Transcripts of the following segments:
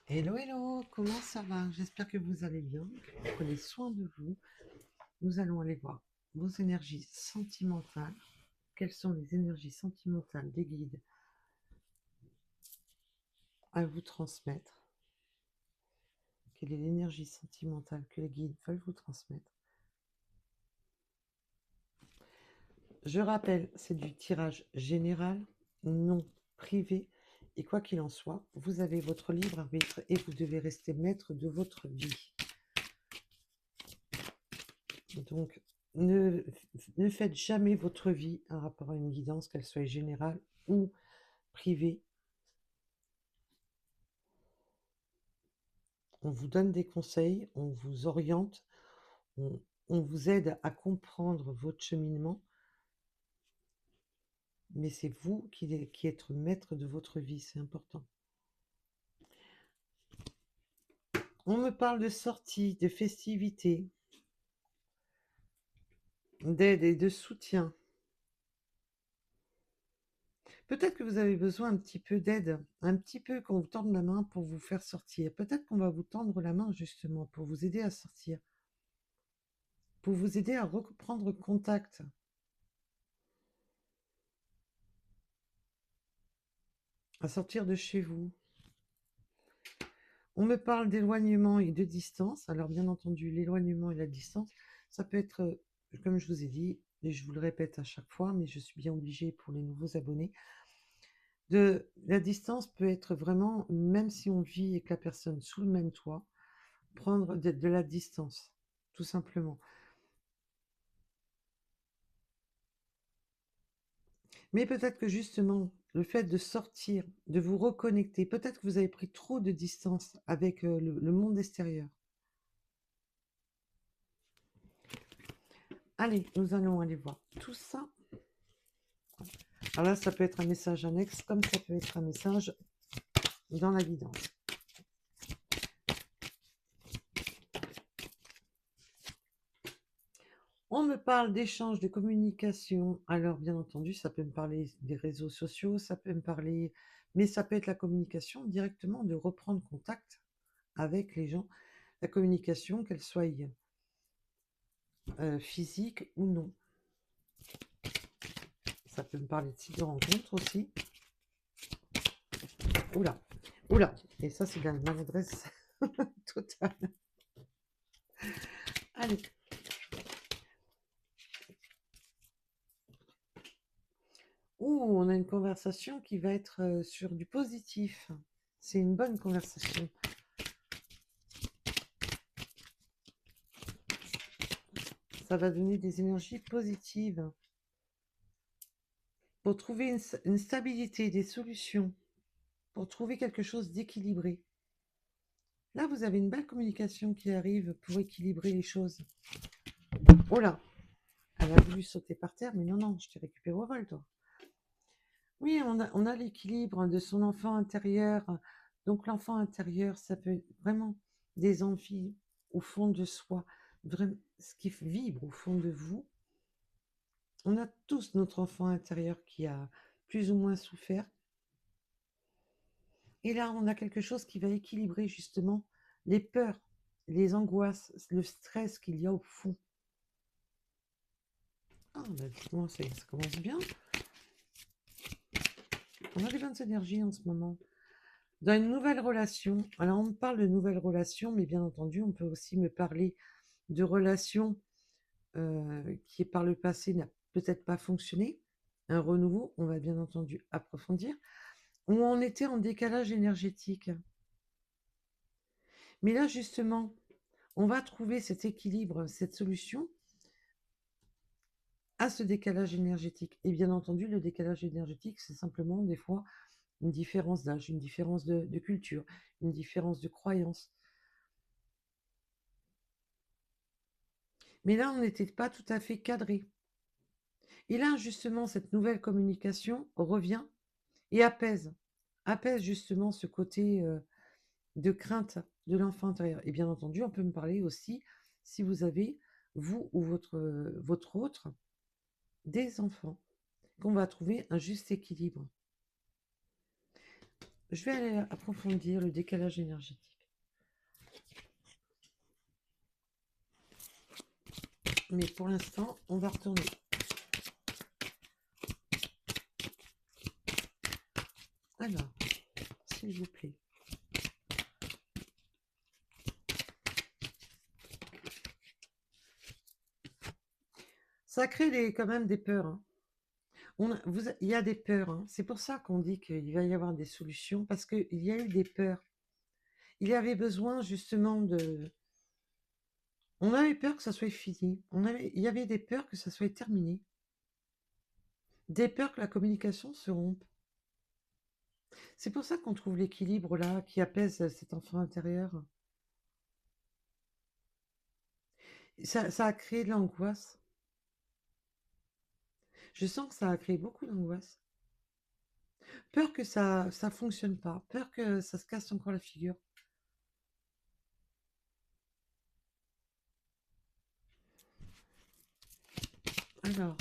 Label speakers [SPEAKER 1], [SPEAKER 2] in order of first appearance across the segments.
[SPEAKER 1] Hello, hello, comment ça va? J'espère que vous allez bien, que vous prenez soin de vous. Nous allons aller voir vos énergies sentimentales. Quelles sont les énergies sentimentales des guides à vous transmettre? Quelle est l'énergie sentimentale que les guides veulent vous transmettre? Je rappelle, c'est du tirage général, non privé. Et quoi qu'il en soit, vous avez votre libre arbitre et vous devez rester maître de votre vie. Donc, ne, ne faites jamais votre vie un rapport à une guidance, qu'elle soit générale ou privée. On vous donne des conseils, on vous oriente, on, on vous aide à comprendre votre cheminement, mais c'est vous qui êtes maître de votre vie, c'est important. On me parle de sorties, de festivités, d'aide et de soutien. Peut-être que vous avez besoin un petit peu d'aide, un petit peu qu'on vous tende la main pour vous faire sortir. Peut-être qu'on va vous tendre la main justement pour vous aider à sortir, pour vous aider à reprendre contact. À sortir de chez vous. On me parle d'éloignement et de distance. Alors bien entendu, l'éloignement et la distance, ça peut être, comme je vous ai dit, et je vous le répète à chaque fois, mais je suis bien obligée pour les nouveaux abonnés, la distance peut être vraiment, même si on vit avec la personne sous le même toit, prendre de la distance, tout simplement. Mais peut-être que justement, le fait de sortir, de vous reconnecter, peut-être que vous avez pris trop de distance avec le monde extérieur. Allez, nous allons aller voir tout ça. Alors là, ça peut être un message annexe, comme ça peut être un message dans la guidance. On me parle d'échange, de communication. Alors, bien entendu, ça peut me parler des réseaux sociaux, ça peut me parler, mais ça peut être la communication directement, de reprendre contact avec les gens. La communication, qu'elle soit physique ou non. Ça peut me parler de sites de rencontres aussi. Oula, oula. Et ça, c'est de la maladresse totale. Allez. Ouh, on a une conversation qui va être sur du positif. C'est une bonne conversation. Ça va donner des énergies positives pour trouver une stabilité, des solutions, pour trouver quelque chose d'équilibré. Là, vous avez une belle communication qui arrive pour équilibrer les choses. Oh là, elle a voulu sauter par terre, mais non, non, je t'ai récupéré au vol, toi. Oui, on a l'équilibre de son enfant intérieur. Donc l'enfant intérieur, ça peut être vraiment des envies au fond de soi, vraiment, ce qui vibre au fond de vous. On a tous notre enfant intérieur qui a plus ou moins souffert. Et là, on a quelque chose qui va équilibrer justement les peurs, les angoisses, le stress qu'il y a au fond. Ah, bah, ça commence bien. On a des bonnes énergies en ce moment. Dans une nouvelle relation, alors on me parle de nouvelles relations, mais bien entendu, on peut aussi me parler de relations qui par le passé n'a peut-être pas fonctionné. Un renouveau, on va bien entendu approfondir, où on était en décalage énergétique. Mais là, justement, on va trouver cet équilibre, cette solution à ce décalage énergétique. Et bien entendu, le décalage énergétique, c'est simplement des fois une différence d'âge, une différence de culture, une différence de croyance. Mais là, on n'était pas tout à fait cadré. Et là, justement, cette nouvelle communication revient et apaise justement ce côté de crainte de l'enfant intérieur. Et bien entendu, on peut me parler aussi, si vous avez, vous ou votre autre, des enfants, qu'on va trouver un juste équilibre. Je vais aller approfondir le décalage énergétique. Mais pour l'instant, on va retourner. Alors, s'il vous plaît. Ça crée quand même des peurs, hein. Il y a des peurs, hein. C'est pour ça qu'on dit qu'il va y avoir des solutions, parce qu'il y a eu des peurs. Il y avait besoin justement de... On avait peur que ça soit fini. Il y avait des peurs que ça soit terminé. Des peurs que la communication se rompe. C'est pour ça qu'on trouve l'équilibre là, qui apaise cet enfant intérieur. Ça a créé de l'angoisse. Je sens que ça a créé beaucoup d'angoisse. Peur que ça fonctionne pas. Peur que ça se casse encore la figure. Alors,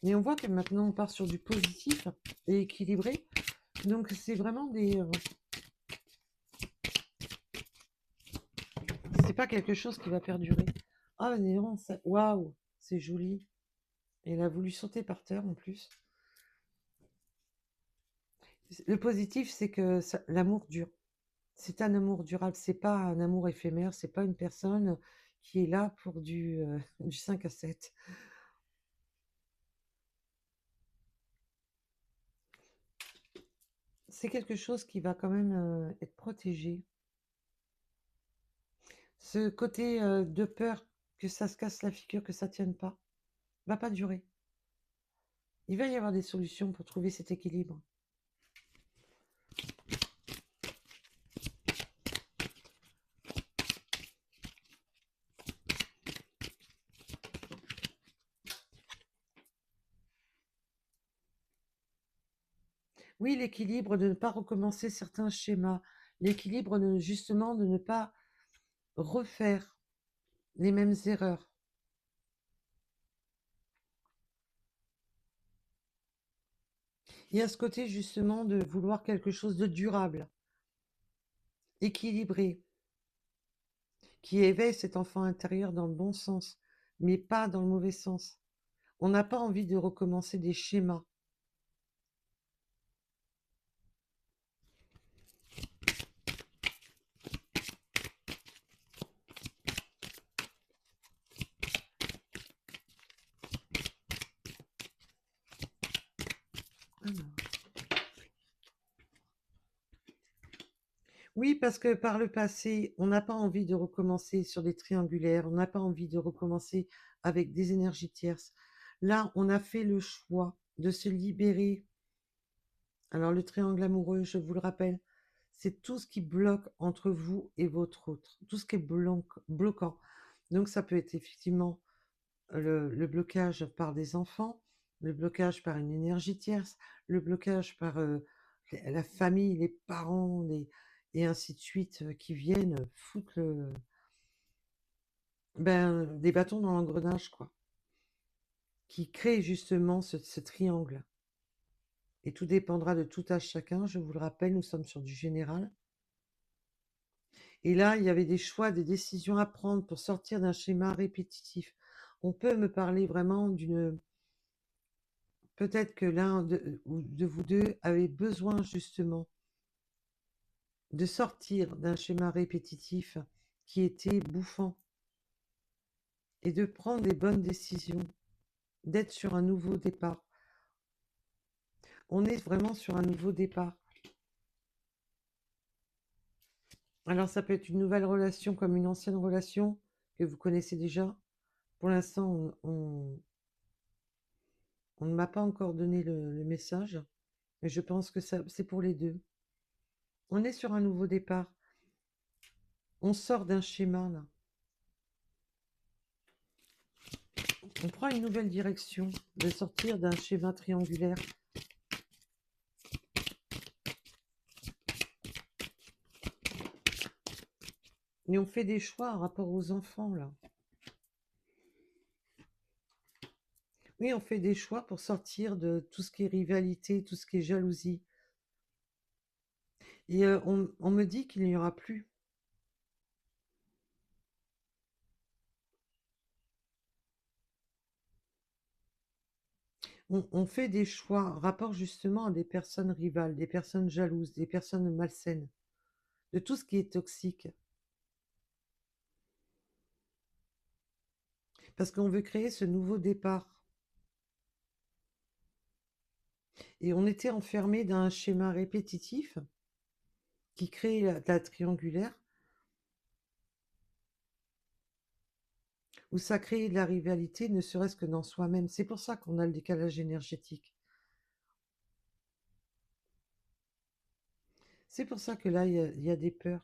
[SPEAKER 1] et on voit que maintenant on part sur du positif et équilibré. Donc c'est vraiment des... c'est pas quelque chose qui va perdurer. Ah, mais non, waouh, c'est joli. Elle a voulu sauter par terre en plus. Le positif, c'est que l'amour dure. C'est un amour durable, c'est pas un amour éphémère, c'est pas une personne qui est là pour du 5 à 7. C'est quelque chose qui va quand même être protégé. Ce côté de peur que ça se casse la figure, que ça tienne pas, va pas durer. Il va y avoir des solutions pour trouver cet équilibre. Oui, l'équilibre de ne pas recommencer certains schémas, l'équilibre justement de ne pas refaire les mêmes erreurs. Il y a ce côté justement de vouloir quelque chose de durable, équilibré, qui éveille cet enfant intérieur dans le bon sens, mais pas dans le mauvais sens. On n'a pas envie de recommencer des schémas. Alors. Oui, parce que par le passé, on n'a pas envie de recommencer sur des triangulaires, on n'a pas envie de recommencer avec des énergies tierces. Là, on a fait le choix de se libérer. Alors, le triangle amoureux, je vous le rappelle, c'est tout ce qui bloque entre vous et votre autre, tout ce qui est bloquant. Donc, ça peut être effectivement le blocage par des enfants, le blocage par une énergie tierce, le blocage par la famille, les parents, et ainsi de suite, qui viennent foutre des bâtons dans l'engrenage, quoi, qui créent justement ce triangle. Et tout dépendra de tout à chacun, je vous le rappelle, nous sommes sur du général. Et là, il y avait des choix, des décisions à prendre pour sortir d'un schéma répétitif. On peut me parler vraiment d'une... Peut-être que l'un de vous deux avait besoin justement de sortir d'un schéma répétitif qui était bouffant et de prendre des bonnes décisions, d'être sur un nouveau départ. On est vraiment sur un nouveau départ. Alors ça peut être une nouvelle relation comme une ancienne relation que vous connaissez déjà. Pour l'instant, on ne m'a pas encore donné le message, mais je pense que c'est pour les deux. On est sur un nouveau départ. On sort d'un schéma, là. On prend une nouvelle direction, de sortir d'un schéma triangulaire. Et on fait des choix par rapport aux enfants, là. Oui, on fait des choix pour sortir de tout ce qui est rivalité, tout ce qui est jalousie, Et on me dit qu'il n'y aura plus. On fait des choix, rapport justement à des personnes rivales, des personnes jalouses, des personnes malsaines, de tout ce qui est toxique. Parce qu'on veut créer ce nouveau départ. Et on était enfermé dans un schéma répétitif qui crée la triangulaire, où ça crée de la rivalité, ne serait-ce que dans soi-même. C'est pour ça qu'on a le décalage énergétique. C'est pour ça que là, il y a des peurs.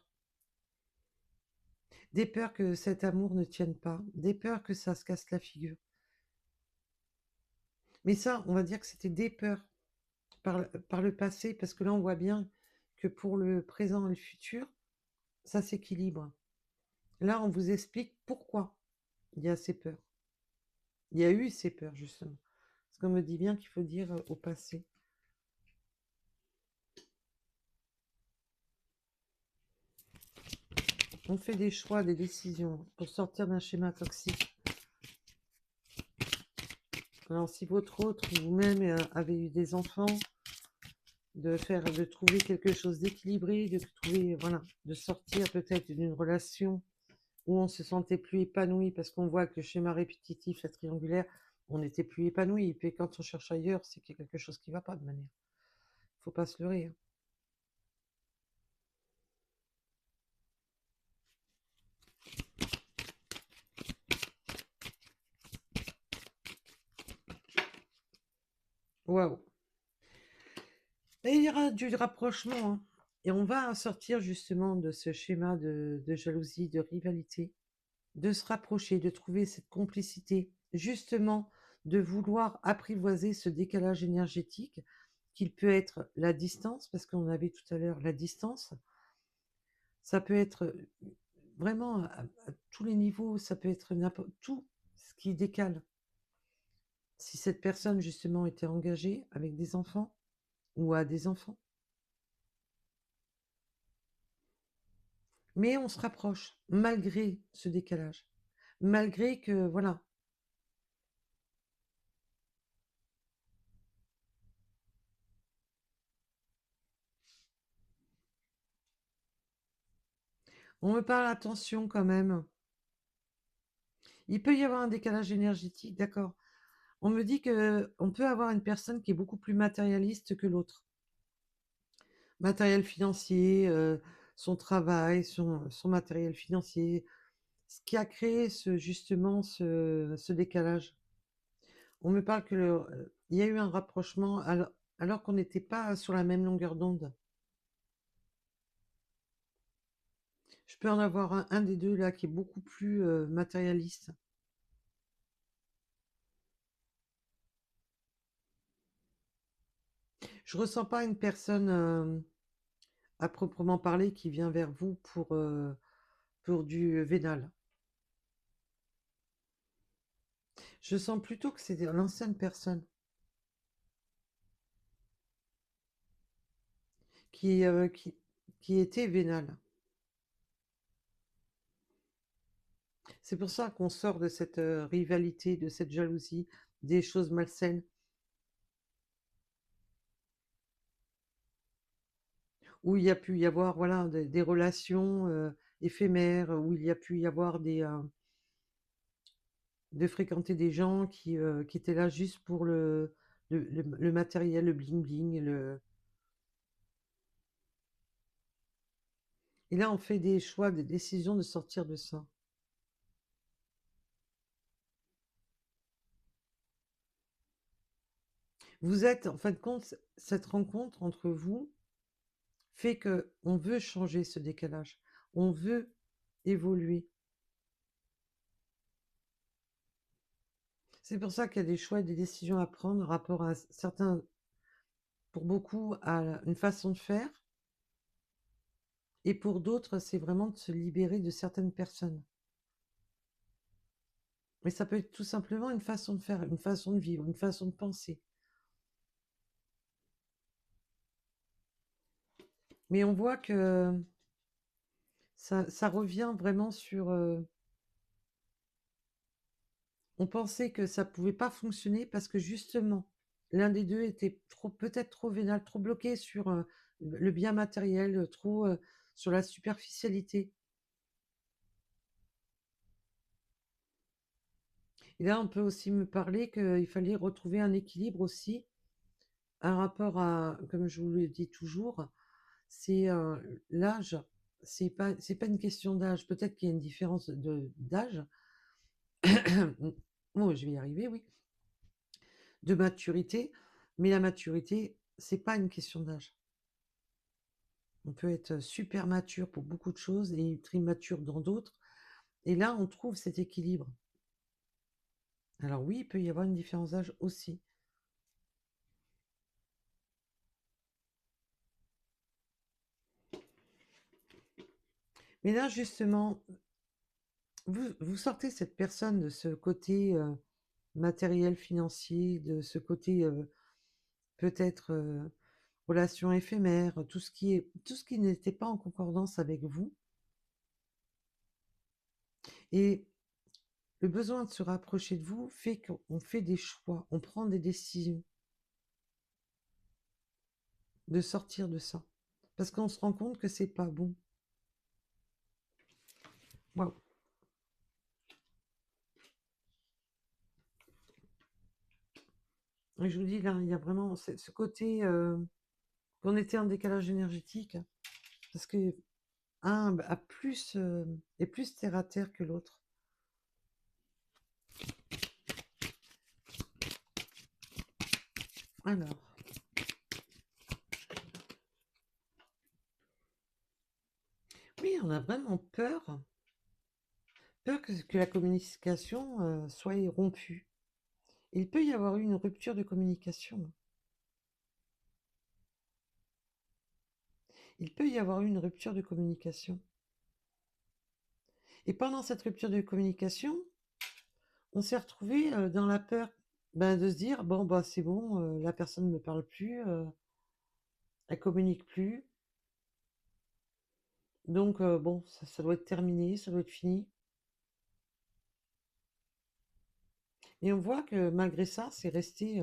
[SPEAKER 1] Des peurs que cet amour ne tienne pas, des peurs que ça se casse la figure. Mais ça, on va dire que c'était des peurs par le passé, parce que là, on voit bien que pour le présent et le futur, ça s'équilibre. Là, on vous explique pourquoi il y a ces peurs. Il y a eu ces peurs, justement. Parce qu'on me dit bien qu'il faut dire au passé. On fait des choix, des décisions pour sortir d'un schéma toxique. Alors, si votre autre, vous-même, avez eu des enfants, de trouver quelque chose d'équilibré, de trouver, voilà, de sortir peut-être d'une relation où on se sentait plus épanoui parce qu'on voit que le schéma répétitif, la triangulaire, on n'était plus épanoui. Et puis quand on cherche ailleurs, c'est qu'il y a quelque chose qui ne va pas de manière. Faut pas se leurrer, hein. Waouh. Et il y aura du rapprochement, hein. Et on va sortir justement de ce schéma de jalousie, de rivalité, de se rapprocher, de trouver cette complicité, justement de vouloir apprivoiser ce décalage énergétique qu'il peut être la distance, parce qu'on avait tout à l'heure la distance, ça peut être vraiment à tous les niveaux, ça peut être n'importe tout ce qui décale. Si cette personne justement était engagée avec des enfants ou a des enfants, mais on se rapproche malgré ce décalage, malgré que voilà, on me parle attention quand même. Il peut y avoir un décalage énergétique, d'accord. On me dit que on peut avoir une personne qui est beaucoup plus matérialiste que l'autre. Matériel financier, son travail, son matériel financier, ce qui a créé justement ce décalage. On me parle il y a eu un rapprochement alors qu'on n'était pas sur la même longueur d'onde. Je peux en avoir un des deux là qui est beaucoup plus matérialiste. Je ressens pas une personne à proprement parler qui vient vers vous pour du vénal. Je sens plutôt que c'est l'ancienne personne qui, euh, qui, qui était vénale. C'est pour ça qu'on sort de cette rivalité, de cette jalousie, des choses malsaines, où il y a pu y avoir voilà, des relations éphémères, où il y a pu y avoir de fréquenter des gens qui étaient là juste pour le matériel, le bling-bling. Et là, on fait des choix, des décisions de sortir de ça. Vous êtes, en fin de compte, cette rencontre entre vous fait que on veut changer ce décalage. On veut évoluer. C'est pour ça qu'il y a des choix et des décisions à prendre rapport à certains, pour beaucoup, à une façon de faire, et pour d'autres, c'est vraiment de se libérer de certaines personnes. Mais ça peut être tout simplement une façon de faire, une façon de vivre, une façon de penser. Mais on voit que ça revient vraiment sur... on pensait que ça pouvait pas fonctionner parce que justement, l'un des deux était trop, peut-être trop vénal, trop bloqué sur le bien matériel, trop sur la superficialité. Et là, on peut aussi me parler qu'il fallait retrouver un équilibre aussi, un rapport à, comme je vous le dis toujours, c'est l'âge. C'est pas une question d'âge. Peut-être qu'il y a une différence d'âge. Oh, je vais y arriver, oui. De maturité. Mais la maturité, c'est pas une question d'âge. On peut être super mature pour beaucoup de choses et très immature dans d'autres. Et là, on trouve cet équilibre. Alors oui, il peut y avoir une différence d'âge aussi. Mais là, justement, vous sortez cette personne de ce côté matériel, financier, de ce côté peut-être relation éphémère, tout ce qui n'était pas en concordance avec vous. Et le besoin de se rapprocher de vous fait qu'on fait des choix, on prend des décisions de sortir de ça. Parce qu'on se rend compte que c'est pas bon. Waouh. Et je vous dis, là, il y a vraiment ce côté qu'on était en décalage énergétique. Parce que un a plus, est plus terre à terre que l'autre. Alors, oui, on a vraiment peur. Peur que la communication soit rompue. Il peut y avoir eu une rupture de communication. Il peut y avoir eu une rupture de communication. Et pendant cette rupture de communication, on s'est retrouvé dans la peur de se dire, bon, bah, c'est bon, la personne ne me parle plus, elle communique plus. Donc, bon, ça doit être terminé, ça doit être fini. Et on voit que malgré ça, c'est resté...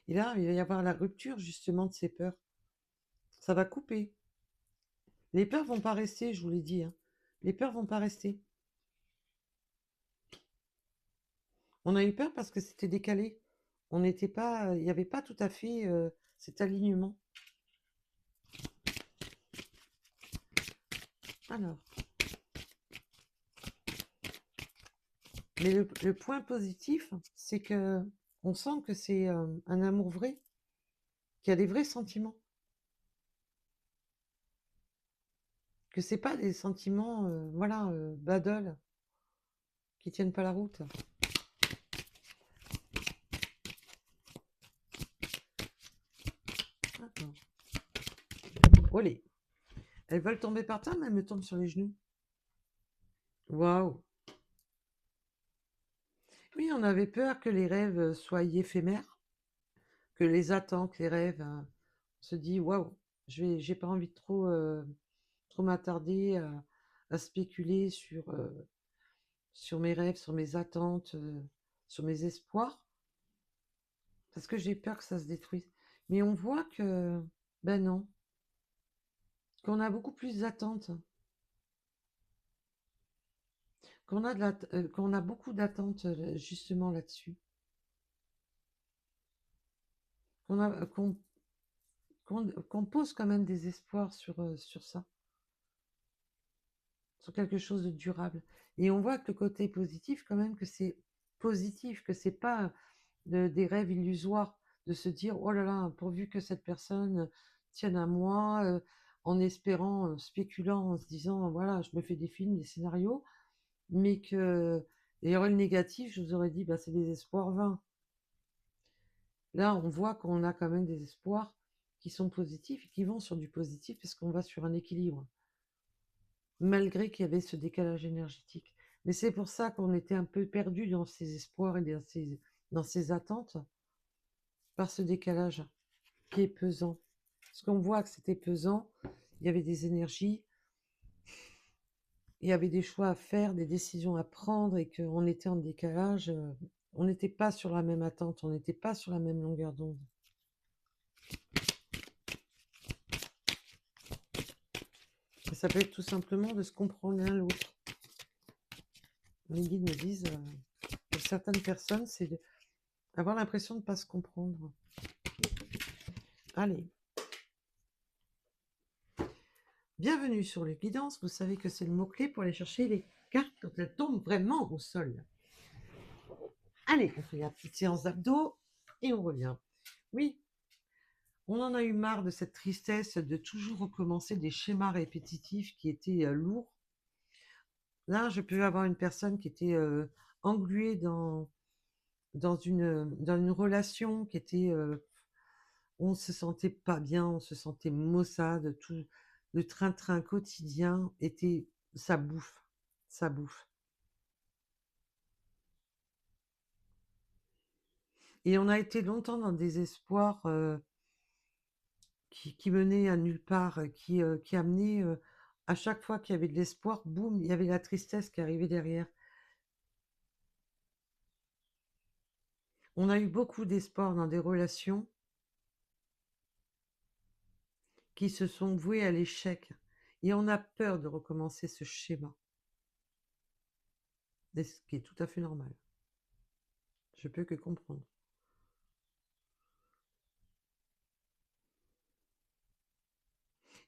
[SPEAKER 1] Et là, il va y avoir la rupture justement de ces peurs. Ça va couper. Les peurs vont pas rester, je vous l'ai dit, hein. Les peurs vont pas rester. On a eu peur parce que c'était décalé. On n'était pas, il n'y avait pas tout à fait cet alignement. Alors, mais le point positif, c'est que on sent que c'est un amour vrai, qu'il y a des vrais sentiments, que c'est pas des sentiments, voilà, badol, qui tiennent pas la route. Attends. Olé. Elles veulent tomber par terre, mais elles me tombent sur les genoux. Waouh. Oui, on avait peur que les rêves soient éphémères, que les attentes, les rêves, on se dit waouh, j'ai pas envie de trop m'attarder à spéculer sur mes rêves, sur mes attentes, sur mes espoirs, parce que j'ai peur que ça se détruise. Mais on voit que, ben non, qu'on a beaucoup plus d'attentes, qu'on a beaucoup d'attentes justement là-dessus, qu'on a, qu'on pose quand même des espoirs sur ça, sur quelque chose de durable. Et on voit que le côté positif, quand même, que c'est positif, que c'est pas des rêves illusoires, de se dire, oh là là, pourvu que cette personne tienne à moi, en espérant, spéculant, en se disant, voilà, je me fais des films, des scénarios, mais que, il y aurait le négatif, je vous aurais dit, bah, c'est des espoirs vains. Là, on voit qu'on a quand même des espoirs qui sont positifs et qui vont sur du positif parce qu'on va sur un équilibre, malgré qu'il y avait ce décalage énergétique. Mais c'est pour ça qu'on était un peu perdu dans ces espoirs et dans ces attentes. par ce décalage qui est pesant. Parce qu'on voit que c'était pesant, il y avait des énergies, il y avait des choix à faire, des décisions à prendre et qu'on était en décalage. On n'était pas sur la même attente, on n'était pas sur la même longueur d'onde. Et ça peut être tout simplement de se comprendre l'un l'autre. Les guides me disent, pour certaines personnes, c'est avoir l'impression de ne pas se comprendre. Allez. Bienvenue sur les guidances. Vous savez que c'est le mot-clé pour aller chercher les cartes quand elles tombent vraiment au sol. Allez, on fait la petite séance d'abdos et on revient. Oui, on en a eu marre de cette tristesse de toujours recommencer des schémas répétitifs qui étaient lourds. Là, je peux avoir une personne qui était engluée dans une relation qui était... on se sentait pas bien, on se sentait maussade, tout le train-train quotidien était... ça bouffe, ça bouffe. Et on a été longtemps dans des espoirs qui menaient à nulle part, qui amenaient à chaque fois qu'il y avait de l'espoir, boum, il y avait la tristesse qui arrivait derrière. On a eu beaucoup d'espoir dans des relations qui se sont vouées à l'échec. Et on a peur de recommencer ce schéma. Et ce qui est tout à fait normal. Je peux que comprendre.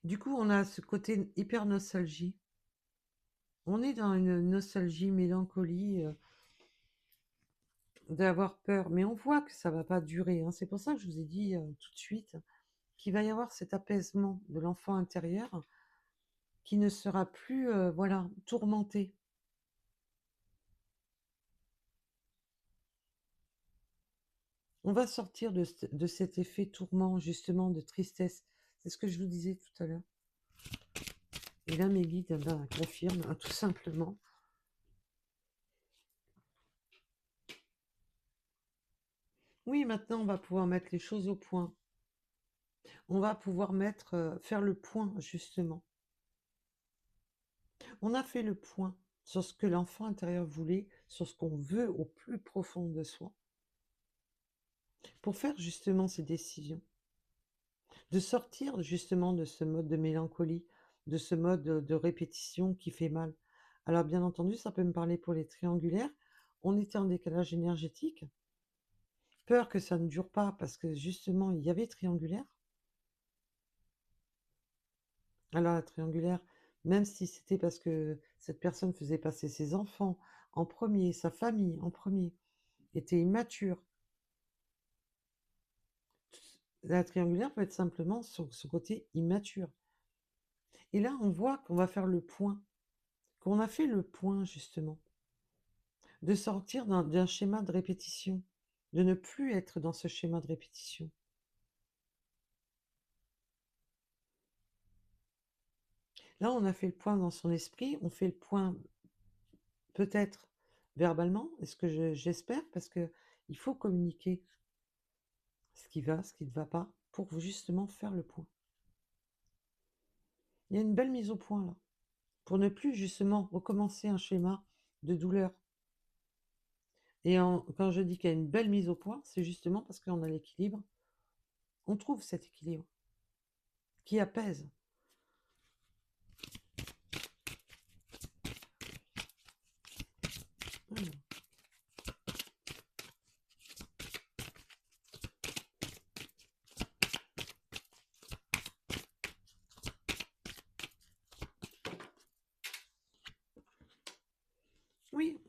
[SPEAKER 1] Du coup, on a ce côté hyper nostalgie. On est dans une nostalgie, mélancolie, d'avoir peur. Mais on voit que ça va pas durer, hein. C'est pour ça que je vous ai dit tout de suite qu'il va y avoir cet apaisement de l'enfant intérieur qui ne sera plus, voilà, tourmenté. On va sortir de cet effet tourment, justement, de tristesse. C'est ce que je vous disais tout à l'heure. Et là, mes guides confirment, hein, tout simplement. Oui, maintenant, on va pouvoir mettre les choses au point. On va pouvoir faire le point, justement. On a fait le point sur ce que l'enfant intérieur voulait, sur ce qu'on veut au plus profond de soi, pour faire justement ces décisions, de sortir justement de ce mode de mélancolie, de ce mode de répétition qui fait mal. Alors bien entendu, ça peut me parler pour les triangulaires. On était en décalage énergétique. Peur que ça ne dure pas parce que justement, il y avait triangulaire. Alors la triangulaire, même si c'était parce que cette personne faisait passer ses enfants en premier, sa famille en premier, était immature, la triangulaire peut être simplement sur ce côté immature. Et là, on voit qu'on va faire le point, qu'on a fait le point justement, de sortir d'un schéma de répétition, de ne plus être dans ce schéma de répétition. Là, on a fait le point dans son esprit, on fait le point peut-être verbalement, est-ce que j'espère, parce que il faut communiquer ce qui va, ce qui ne va pas, pour justement faire le point. Il y a une belle mise au point là, pour ne plus justement recommencer un schéma de douleur. Et quand je dis qu'il y a une belle mise au point, c'est justement parce qu'on a l'équilibre. On trouve cet équilibre qui apaise. Alors. Oui,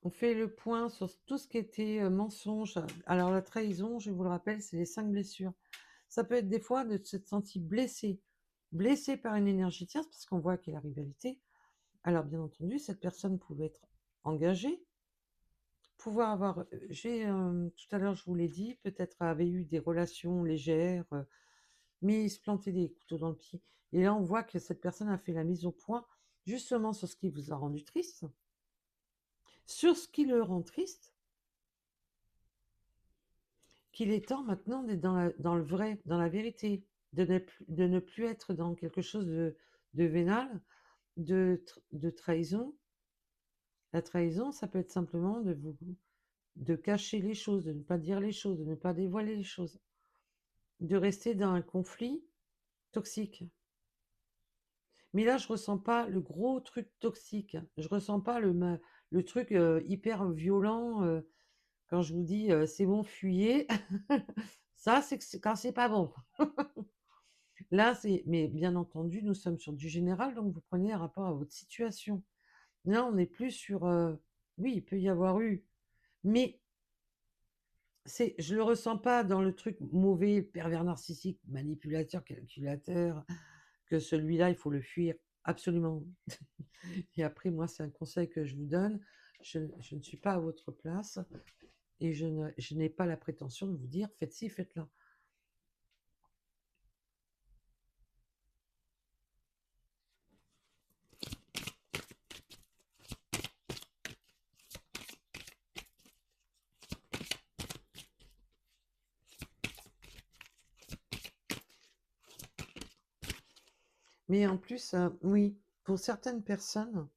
[SPEAKER 1] on fait le point sur tout ce qui était mensonge. Alors la trahison, je vous le rappelle, c'est les 5 blessures. Ça peut être des fois de se sentir blessé, blessé par une énergie tierce, parce qu'on voit qu'il y a la rivalité. Alors bien entendu, cette personne pouvait être engagée, pouvoir avoir, tout à l'heure je vous l'ai dit, peut-être avait eu des relations légères, mais il se plantait des couteaux dans le pied. Et là, on voit que cette personne a fait la mise au point, justement sur ce qui vous a rendu triste, sur ce qui le rend triste, qu'il est temps maintenant d'être dans le vrai, dans la vérité, de ne plus être dans quelque chose de vénal, de trahison. La trahison, ça peut être simplement de cacher les choses, de ne pas dire les choses, de ne pas dévoiler les choses, de rester dans un conflit toxique. Mais là, je ressens pas le gros truc toxique. Je ressens pas le truc hyper violent. Quand je vous dis c'est bon, fuyez, ça, c'est quand c'est pas bon. Là, c'est. Mais bien entendu, nous sommes sur du général, donc vous prenez un rapport à votre situation. Là, on n'est plus sur. Oui, il peut y avoir eu. Mais je le ressens pas dans le truc mauvais, pervers narcissique, manipulateur, calculateur, que celui-là, il faut le fuir absolument. Et après, moi, c'est un conseil que je vous donne. Je ne suis pas à votre place et je n'ai pas la prétention de vous dire faites ci, faites là. Mais en plus, oui, pour certaines personnes,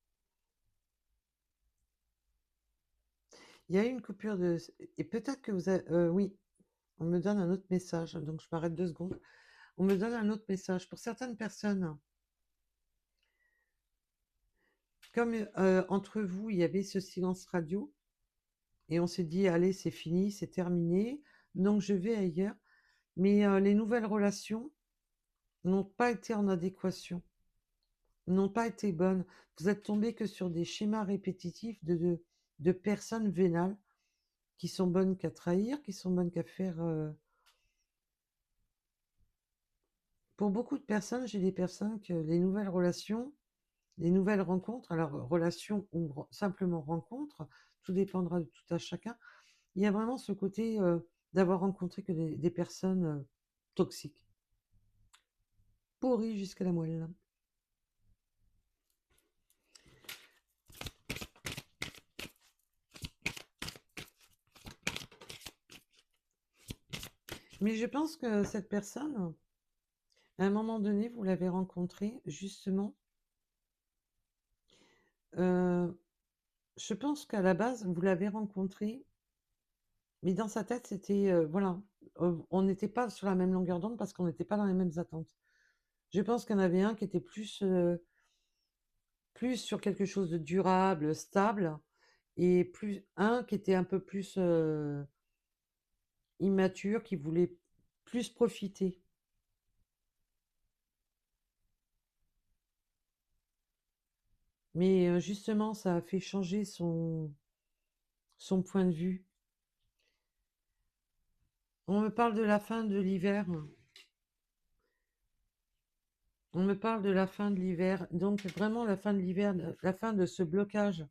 [SPEAKER 1] il y a eu une coupure de. Et peut-être que vous avez. Oui, on me donne un autre message, donc je m'arrête 2 secondes. On me donne un autre message. Pour certaines personnes, comme entre vous, il y avait ce silence radio, et on s'est dit, allez, c'est fini, c'est terminé, donc je vais ailleurs. Mais les nouvelles relations n'ont pas été en adéquation, n'ont pas été bonnes. Vous êtes tombé que sur des schémas répétitifs de personnes vénales qui sont bonnes qu'à trahir, qui sont bonnes qu'à faire. Pour beaucoup de personnes, j'ai des personnes que les nouvelles relations, les nouvelles rencontres, alors relations ou simplement rencontres, tout dépendra de tout à chacun. Il y a vraiment ce côté d'avoir rencontré que des personnes toxiques, pourries jusqu'à la moelle. Mais je pense que cette personne, à un moment donné, vous l'avez rencontrée justement. Je pense qu'à la base, vous l'avez rencontrée, mais dans sa tête, c'était voilà, on n'était pas sur la même longueur d'onde parce qu'on n'était pas dans les mêmes attentes. Je pense qu'il y en avait un qui était plus sur quelque chose de durable, stable, et plus un qui était un peu plus immature, qui voulait plus profiter. Mais justement, ça a fait changer son point de vue. On me parle de la fin de l'hiver. On me parle de la fin de l'hiver. Donc vraiment la fin de l'hiver, la fin de ce blocage,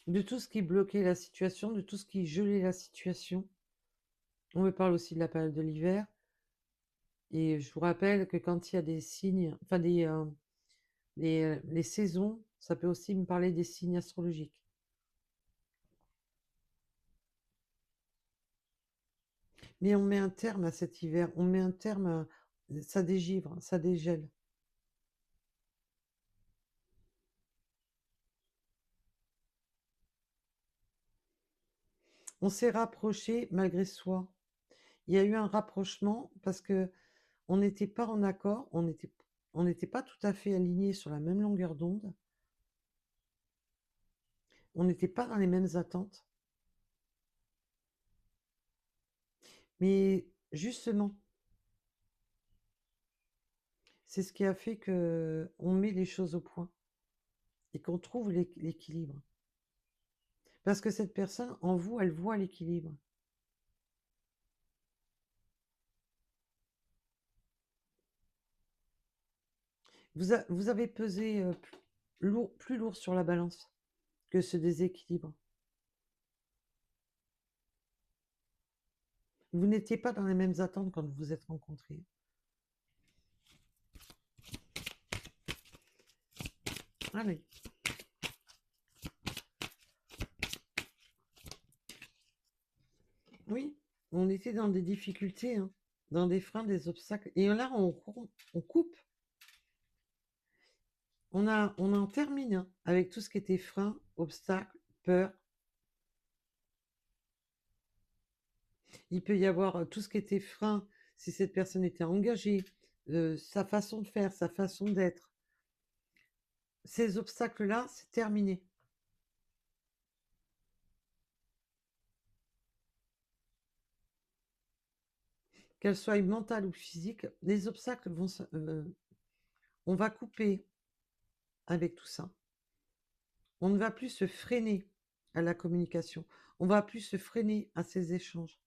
[SPEAKER 1] de tout ce qui bloquait la situation, de tout ce qui gelait la situation. On me parle aussi de la période de l'hiver. Et je vous rappelle que quand il y a des signes, enfin les saisons, ça peut aussi me parler des signes astrologiques. Mais on met un terme à cet hiver, on met un terme à... Ça dégivre, ça dégèle. On s'est rapproché malgré soi. Il y a eu un rapprochement parce que on n'était pas en accord, on n'était pas tout à fait alignés sur la même longueur d'onde, on n'était pas dans les mêmes attentes. Mais justement, c'est ce qui a fait que on met les choses au point et qu'on trouve l'équilibre. Parce que cette personne, en vous, elle voit l'équilibre. Vous avez pesé plus lourd sur la balance que ce déséquilibre. Vous n'étiez pas dans les mêmes attentes quand vous vous êtes rencontrés. Allez. Oui, On était dans des difficultés, hein, dans des freins, des obstacles. Et là, on coupe. On en termine, hein, avec tout ce qui était frein, obstacle, peur. Il peut y avoir tout ce qui était frein si cette personne était engagée, sa façon de faire, sa façon d'être. Ces obstacles-là, c'est terminé. Qu'elles soient mentales ou physiques, les obstacles on va couper avec tout ça. On ne va plus se freiner à la communication. On va plus se freiner à ces échanges.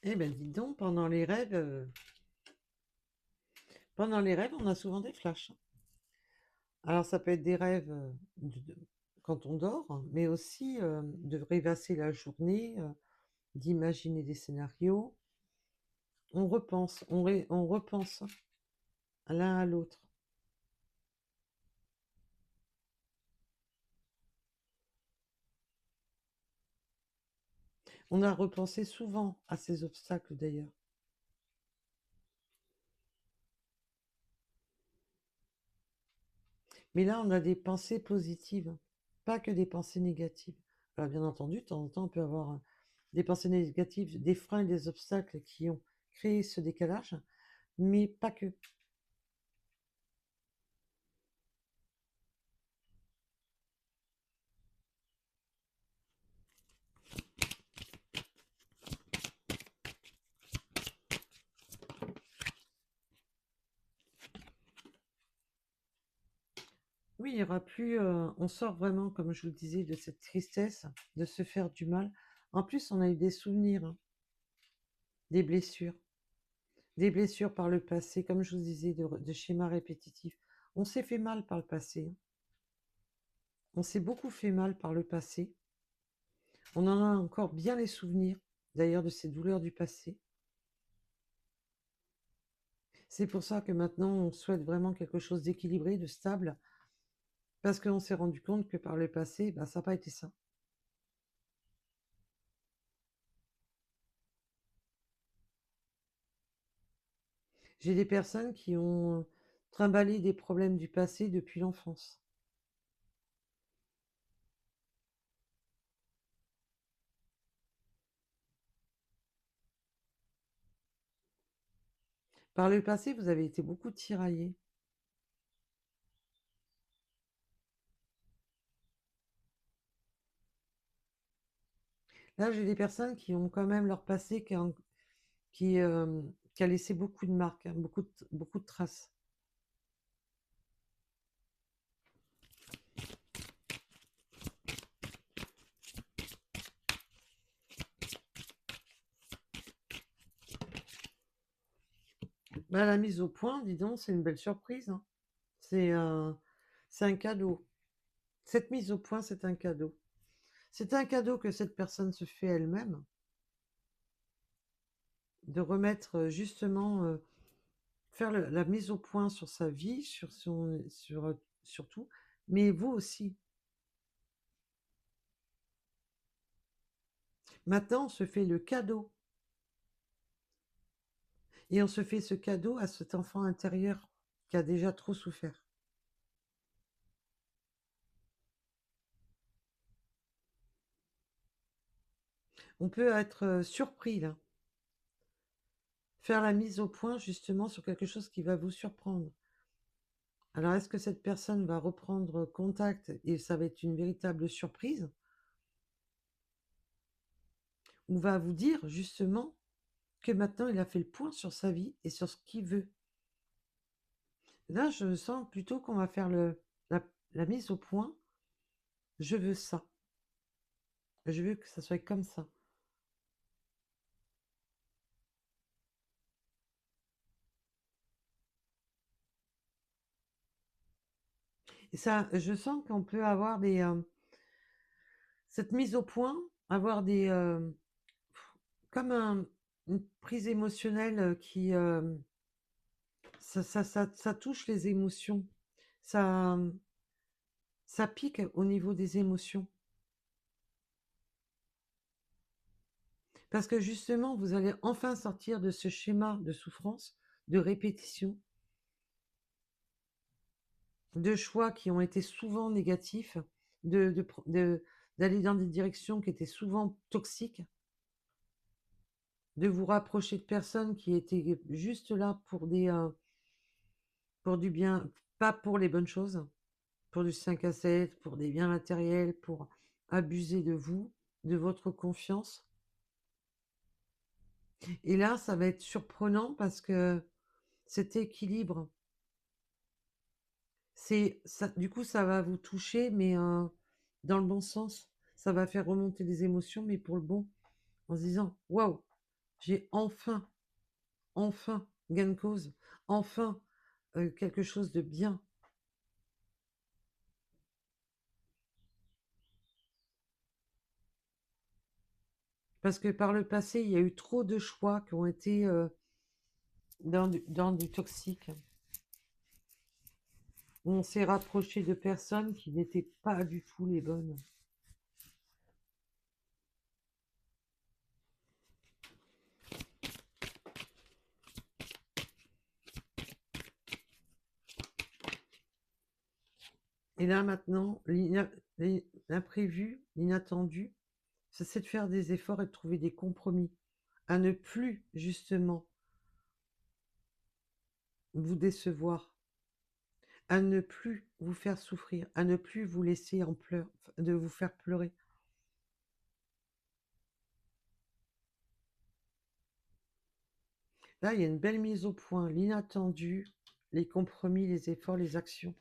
[SPEAKER 1] Eh ben, dis donc, pendant les rêves, on a souvent des flashs. Alors, ça peut être des rêves quand on dort, mais aussi de rêvasser la journée, d'imaginer des scénarios. On repense, on repense l'un à l'autre. On a repensé souvent à ces obstacles d'ailleurs. Mais là, on a des pensées positives, pas que des pensées négatives. Alors, bien entendu, de temps en temps, on peut avoir des pensées négatives, des freins et des obstacles qui ont créé ce décalage, mais pas que. Oui, il y aura plus. On sort vraiment, comme je vous le disais, de cette tristesse, de se faire du mal. En plus, on a eu des souvenirs, hein, des blessures. Des blessures par le passé, comme je vous disais, de schémas répétitifs. On s'est fait mal par le passé, hein. On s'est beaucoup fait mal par le passé. On en a encore bien les souvenirs, d'ailleurs, de ces douleurs du passé. C'est pour ça que maintenant, on souhaite vraiment quelque chose d'équilibré, de stable, parce qu'on s'est rendu compte que par le passé, bah, ça n'a pas été ça. J'ai des personnes qui ont trimballé des problèmes du passé depuis l'enfance. Par le passé, vous avez été beaucoup tiraillés. Là, j'ai des personnes qui ont quand même leur passé qui, euh, qui a laissé beaucoup de marques, hein, beaucoup de traces. Bah, la mise au point, dis donc, c'est une belle surprise, hein. C'est c'est un cadeau. Cette mise au point, c'est un cadeau. C'est un cadeau que cette personne se fait elle-même, de remettre justement, faire la mise au point sur sa vie, sur tout, mais vous aussi. Maintenant, on se fait le cadeau. Et on se fait ce cadeau à cet enfant intérieur qui a déjà trop souffert. On peut être surpris là, faire la mise au point justement sur quelque chose qui va vous surprendre. Alors, est-ce que cette personne va reprendre contact et ça va être une véritable surprise, ou va vous dire justement que maintenant il a fait le point sur sa vie et sur ce qu'il veut? Là, je sens plutôt qu'on va faire la mise au point. Je veux ça. Je veux que ça soit comme ça. Et ça, je sens qu'on peut avoir cette mise au point, avoir comme une prise émotionnelle qui, ça touche les émotions. Ça, ça pique au niveau des émotions. Parce que justement, vous allez enfin sortir de ce schéma de souffrance, de répétition, de choix qui ont été souvent négatifs, d'aller dans des directions qui étaient souvent toxiques, de vous rapprocher de personnes qui étaient juste là pour du bien, pas pour les bonnes choses, pour du 5 à 7, pour des biens matériels, pour abuser de vous, de votre confiance. Et là, ça va être surprenant parce que cet équilibre, c'est ça, du coup, ça va vous toucher, mais dans le bon sens. Ça va faire remonter les émotions, mais pour le bon, en se disant, waouh, j'ai enfin gain de cause, enfin quelque chose de bien. Parce que par le passé, il y a eu trop de choix qui ont été dans du toxique. On s'est rapproché de personnes qui n'étaient pas du tout les bonnes. Et là maintenant, l'imprévu, l'inattendu, c'est de faire des efforts et de trouver des compromis, à ne plus justement vous décevoir, à ne plus vous faire souffrir, à ne plus vous laisser en pleurs, de vous faire pleurer. Là, il y a une belle mise au point, l'inattendu, les compromis, les efforts, les actions.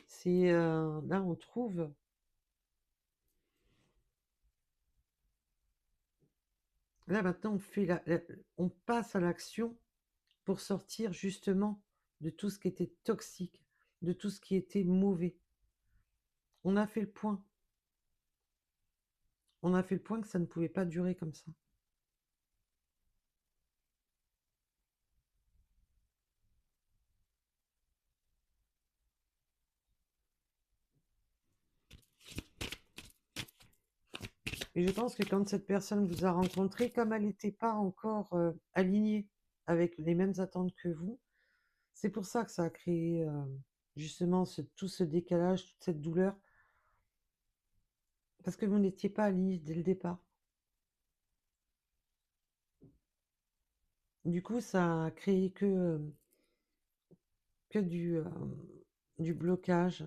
[SPEAKER 1] C'est là on trouve. Là maintenant on passe à l'action pour sortir justement de tout ce qui était toxique, de tout ce qui était mauvais. On a fait le point. On a fait le point que ça ne pouvait pas durer comme ça. Et je pense que quand cette personne vous a rencontré, comme elle n'était pas encore alignée avec les mêmes attentes que vous, c'est pour ça que ça a créé justement tout ce décalage, toute cette douleur, parce que vous n'étiez pas alignés dès le départ. Du coup, ça a créé que du blocage.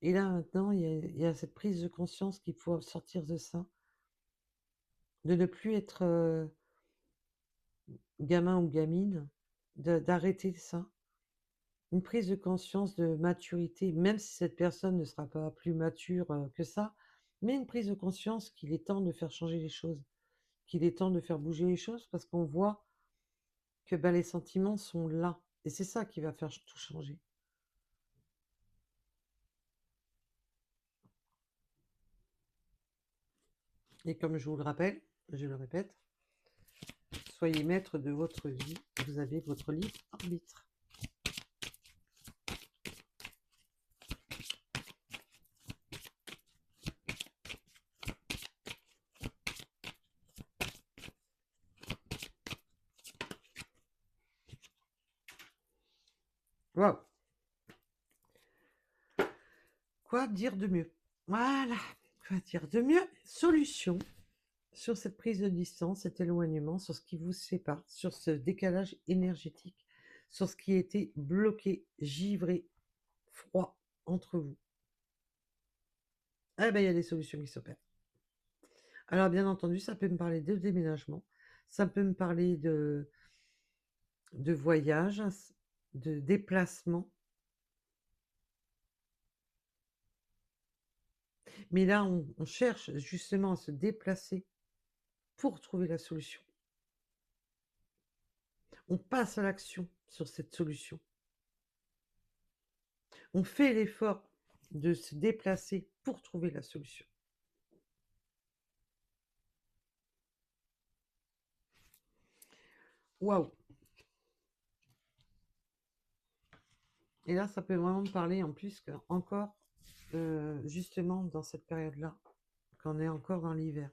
[SPEAKER 1] Et là, maintenant, il y a cette prise de conscience qu'il faut sortir de ça, de ne plus être gamin ou gamine, d'arrêter ça. Une prise de conscience de maturité, même si cette personne ne sera pas plus mature que ça, mais une prise de conscience qu'il est temps de faire changer les choses, qu'il est temps de faire bouger les choses, parce qu'on voit que ben, les sentiments sont là. Et c'est ça qui va faire tout changer. Et comme je vous le rappelle, je le répète, soyez maître de votre vie, vous avez votre libre arbitre. Waouh! Quoi dire de mieux? Voilà, quoi dire de mieux? Solution sur cette prise de distance, cet éloignement, sur ce qui vous sépare, sur ce décalage énergétique, sur ce qui était bloqué, givré, froid entre vous. Eh ben, il y a des solutions qui s'opèrent. Alors, bien entendu, ça peut me parler de déménagement, ça peut me parler de voyage, de déplacement. Mais là, on cherche justement à se déplacer pour trouver la solution. On passe à l'action sur cette solution. On fait l'effort de se déplacer pour trouver la solution. Waouh! Et là, ça peut vraiment me parler en plus que encore, justement, dans cette période-là, qu'on est encore dans l'hiver.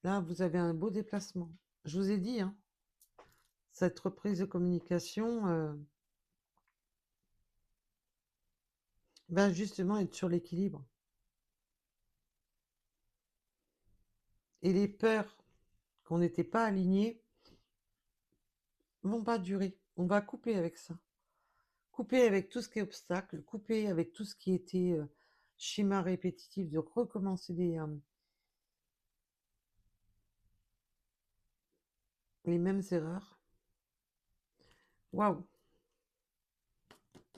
[SPEAKER 1] Là, vous avez un beau déplacement. Je vous ai dit, hein, cette reprise de communication va justement être sur l'équilibre. Et les peurs qu'on n'était pas alignés vont pas durer. On va couper avec ça. Couper avec tout ce qui est obstacle, couper avec tout ce qui était schéma répétitif, de recommencer les mêmes erreurs. Waouh!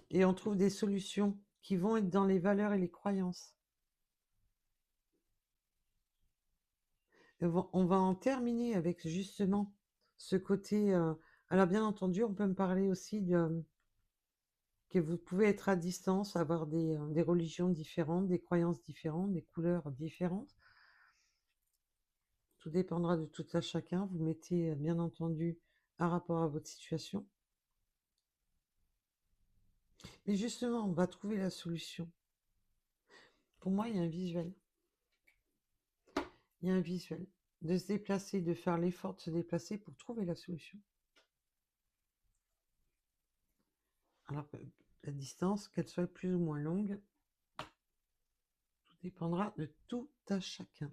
[SPEAKER 1] Et on trouve des solutions qui vont être dans les valeurs et les croyances. Et on va en terminer avec justement ce côté. Alors bien entendu, on peut me parler aussi que vous pouvez être à distance, avoir des religions différentes, des croyances différentes, des couleurs différentes. Tout dépendra de tout à chacun. Vous mettez bien entendu un rapport à votre situation. Mais justement, on va trouver la solution. Pour moi, il y a un visuel. Il y a un visuel. De se déplacer, de faire l'effort de se déplacer pour trouver la solution. Alors que la distance, qu'elle soit plus ou moins longue, tout dépendra de tout à chacun.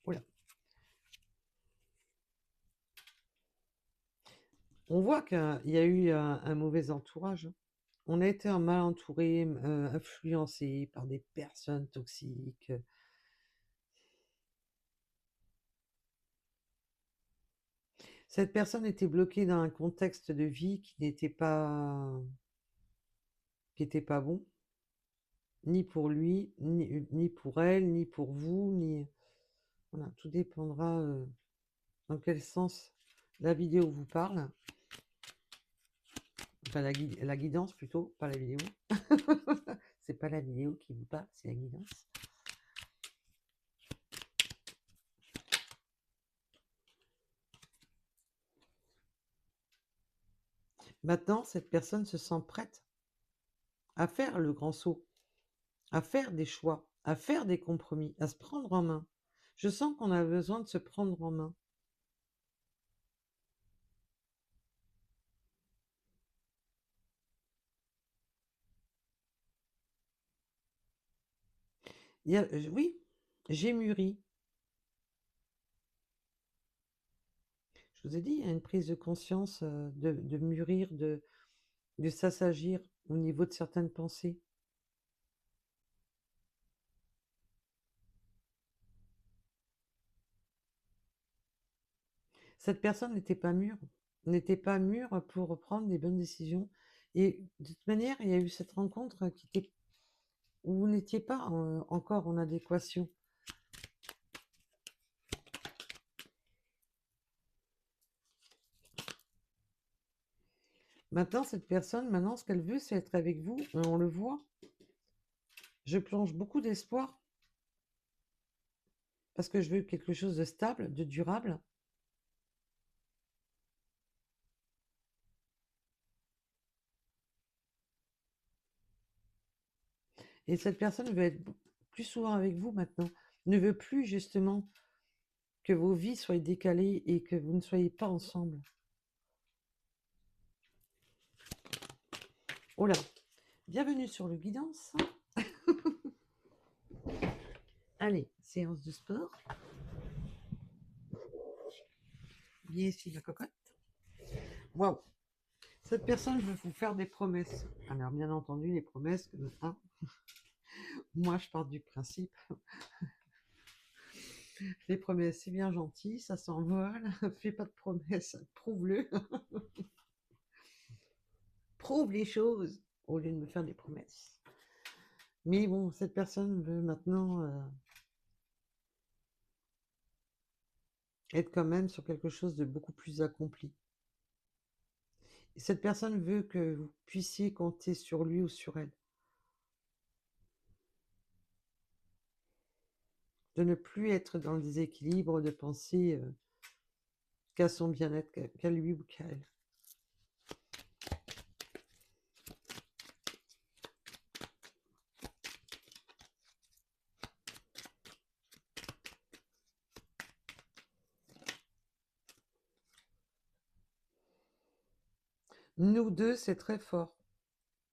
[SPEAKER 1] Voilà. On voit qu'il y a eu un mauvais entourage. On a été mal entouré, influencé par des personnes toxiques. Cette personne était bloquée dans un contexte de vie qui n'était pas bon, ni pour lui, ni pour elle, ni pour vous, ni voilà, tout dépendra dans quel sens la vidéo vous parle. Enfin, la guidance plutôt, pas la vidéo. C'est pas la vidéo qui vous parle, c'est la guidance. Maintenant, cette personne se sent prête à faire le grand saut, à faire des choix, à faire des compromis, à se prendre en main. Je sens qu'on a besoin de se prendre en main. Oui, j'ai mûri. Je vous ai dit, il y a une prise de conscience de mûrir, de s'assagir au niveau de certaines pensées. Cette personne n'était pas mûre, pour prendre des bonnes décisions. Et de toute manière, il y a eu cette rencontre où vous n'étiez pas encore en adéquation. Maintenant, cette personne, ce qu'elle veut, c'est être avec vous. On le voit. Je plonge beaucoup d'espoir parce que je veux quelque chose de stable, de durable. Et cette personne veut être plus souvent avec vous maintenant. Ne veut plus justement que vos vies soient décalées et que vous ne soyez pas ensemble. Oh là, bienvenue sur le guidance. Allez, séance de sport. Bien ici la cocotte. Waouh. Cette personne veut vous faire des promesses. Alors bien entendu, les promesses, moi je pars du principe. Les promesses, c'est bien gentil, ça s'envole. Fais pas de promesses, prouve-le. Prouve les choses au lieu de me faire des promesses. Mais bon, cette personne veut maintenant être quand même sur quelque chose de beaucoup plus accompli. Cette personne veut que vous puissiez compter sur lui ou sur elle. De ne plus être dans le déséquilibre, de penser qu'à son bien-être, qu'à lui ou qu'à elle. Nous deux, c'est très fort.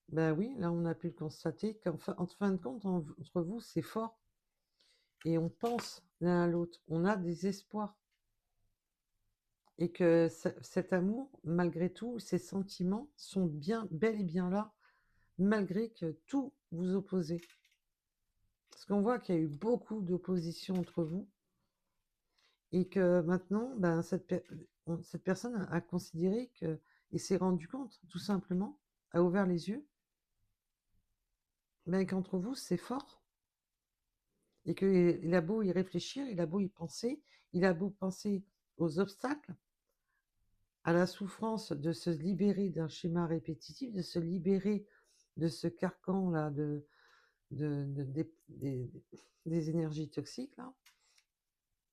[SPEAKER 1] Ben oui, là, on a pu le constater qu'en fin de compte, entre vous, c'est fort. Et on pense l'un à l'autre. On a des espoirs. Et que cet amour, malgré tout, ces sentiments sont bien, bel et bien là, malgré que tout vous opposez. Parce qu'on voit qu'il y a eu beaucoup d'opposition entre vous. Et que maintenant, ben, cette personne a considéré que, et s'est rendu compte, tout simplement, a ouvert les yeux, ben, qu'entre vous, c'est fort. Et qu'il a beau y réfléchir, il a beau y penser, il a beau penser aux obstacles, à la souffrance de se libérer d'un schéma répétitif, de se libérer de ce carcan-là, des énergies toxiques, là,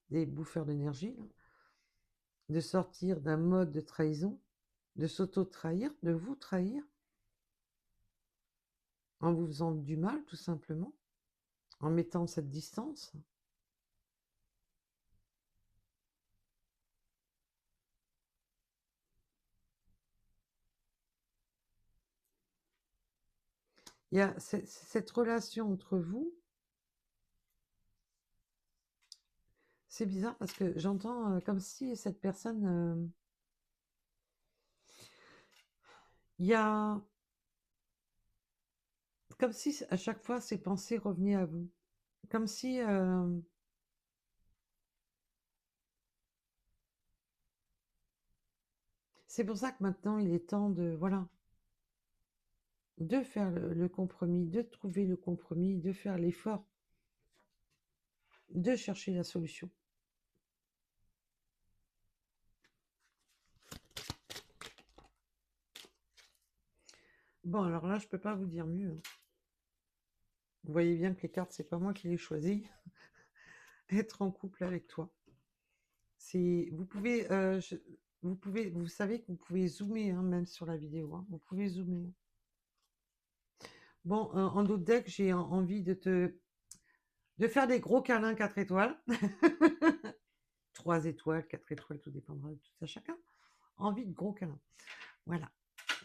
[SPEAKER 1] des bouffeurs d'énergie, là, de sortir d'un mode de trahison, de s'auto-trahir, de vous trahir, en vous faisant du mal, tout simplement, en mettant cette distance. Il y a cette relation entre vous. C'est bizarre parce que j'entends comme si cette personne, il y a comme si à chaque fois ses pensées revenaient à vous, comme si c'est pour ça que maintenant il est temps de voilà de faire le compromis, de trouver le compromis, de faire l'effort, de chercher la solution. Bon, alors là, je peux pas vous dire mieux, hein. Vous voyez bien que les cartes, c'est pas moi qui les choisis. Être en couple avec toi. C'est, vous savez que vous pouvez zoomer, hein, même sur la vidéo, hein. Vous pouvez zoomer. Bon, en d'autres decks, j'ai envie de faire des gros câlins 4 étoiles. 3 étoiles, 4 étoiles, tout dépendra de tout à chacun. Envie de gros câlins. Voilà.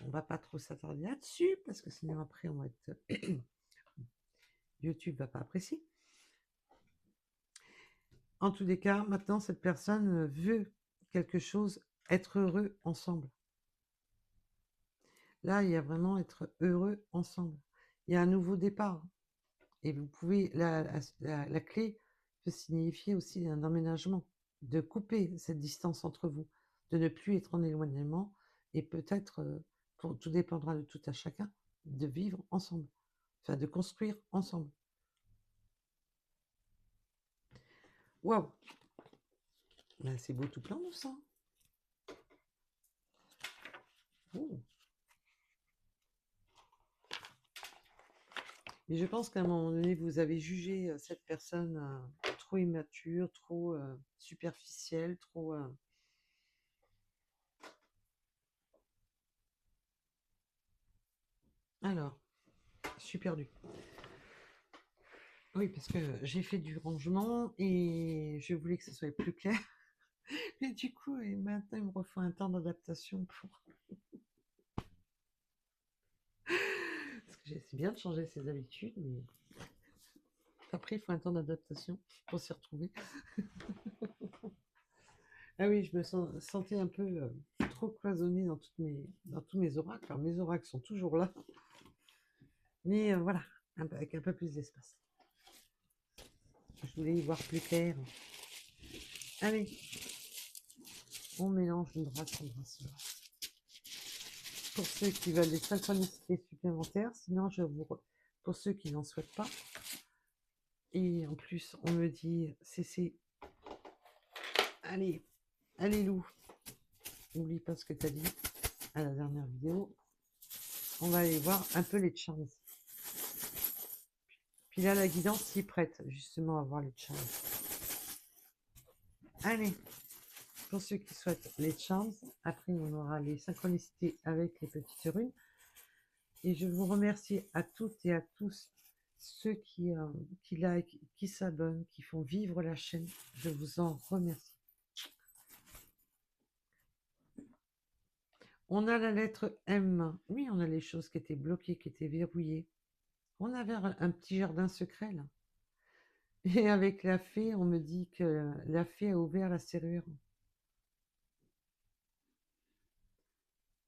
[SPEAKER 1] On va pas trop s'attarder là-dessus, parce que sinon après, on va être... YouTube va pas apprécier. En tous les cas, maintenant, cette personne veut quelque chose, être heureux ensemble. Là, il y a vraiment être heureux ensemble. Il y a un nouveau départ. Et vous pouvez, la clé peut signifier aussi un emménagement, de couper cette distance entre vous, de ne plus être en éloignement, et peut-être, tout dépendra de tout à chacun, de vivre ensemble, enfin de construire ensemble. Waouh! Ben, c'est beau tout plein de ça. Oh. Et je pense qu'à un moment donné, vous avez jugé cette personne trop immature, trop superficielle, trop... Alors, je suis perdue. Oui, parce que j'ai fait du rangement et je voulais que ce soit plus clair. Mais du coup, et maintenant, il me refait un temps d'adaptation pour... Parce que c'est bien de changer ses habitudes, mais après, il faut un temps d'adaptation pour s'y retrouver. Ah oui, je me sentais un peu trop cloisonnée dans tous mes oracles. Alors, mes oracles sont toujours là, mais voilà, avec un peu plus d'espace. Je voulais y voir plus clair. Allez, on mélange, on brasse, on brasse, on brasse. Pour ceux qui veulent des synchronicités supplémentaires, sinon pour ceux qui n'en souhaitent pas. Et en plus, on me dit, c'est... Allez, allez Lou, n'oublie pas ce que t'as dit. à la dernière vidéo, on va aller voir un peu les charms. Puis là, la guidance s'y prête, justement, à voir les charms. Allez, pour ceux qui souhaitent les charms, après on aura les synchronicités avec les petites runes. Et je vous remercie à toutes et à tous ceux qui like, qui s'abonnent, qui font vivre la chaîne. Je vous en remercie. On a la lettre M. Oui, on a les choses qui étaient bloquées, qui étaient verrouillées. On avait un petit jardin secret là. Et avec la fée, on me dit que la fée a ouvert la serrure.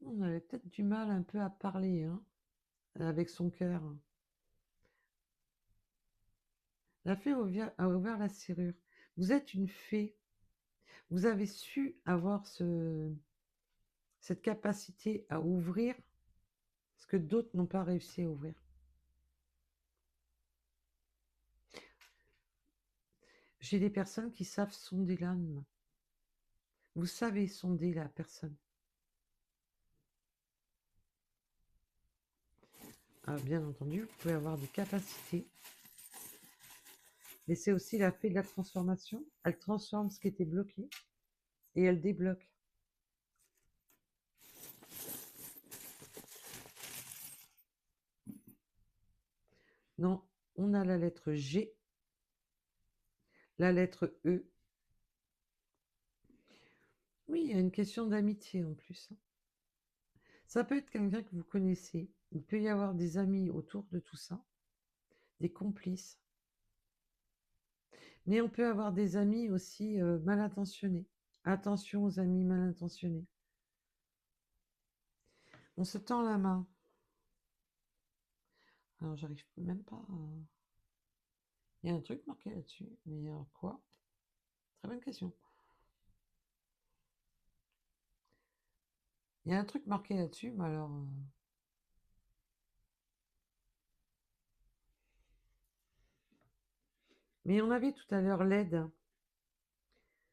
[SPEAKER 1] On avait peut-être du mal un peu à parler, hein, avec son cœur. La fée a ouvert la serrure. Vous êtes une fée. Vous avez su avoir cette capacité à ouvrir ce que d'autres n'ont pas réussi à ouvrir. J'ai des personnes qui savent sonder l'âme. Vous savez sonder la personne. Ah, bien entendu, vous pouvez avoir des capacités. Mais c'est aussi la fée de la transformation. Elle transforme ce qui était bloqué et elle débloque. Non, on a la lettre G, la lettre E. Oui, il y a une question d'amitié en plus. Ça peut être quelqu'un que vous connaissez. Il peut y avoir des amis autour de tout ça, des complices. Mais on peut avoir des amis aussi mal intentionnés. Attention aux amis mal intentionnés. On se tend la main. Alors, j'arrive même pas à... Il y a un truc marqué là-dessus, mais quoi? Très bonne question. Il y a un truc marqué là-dessus, mais alors... Mais on avait tout à l'heure l'aide.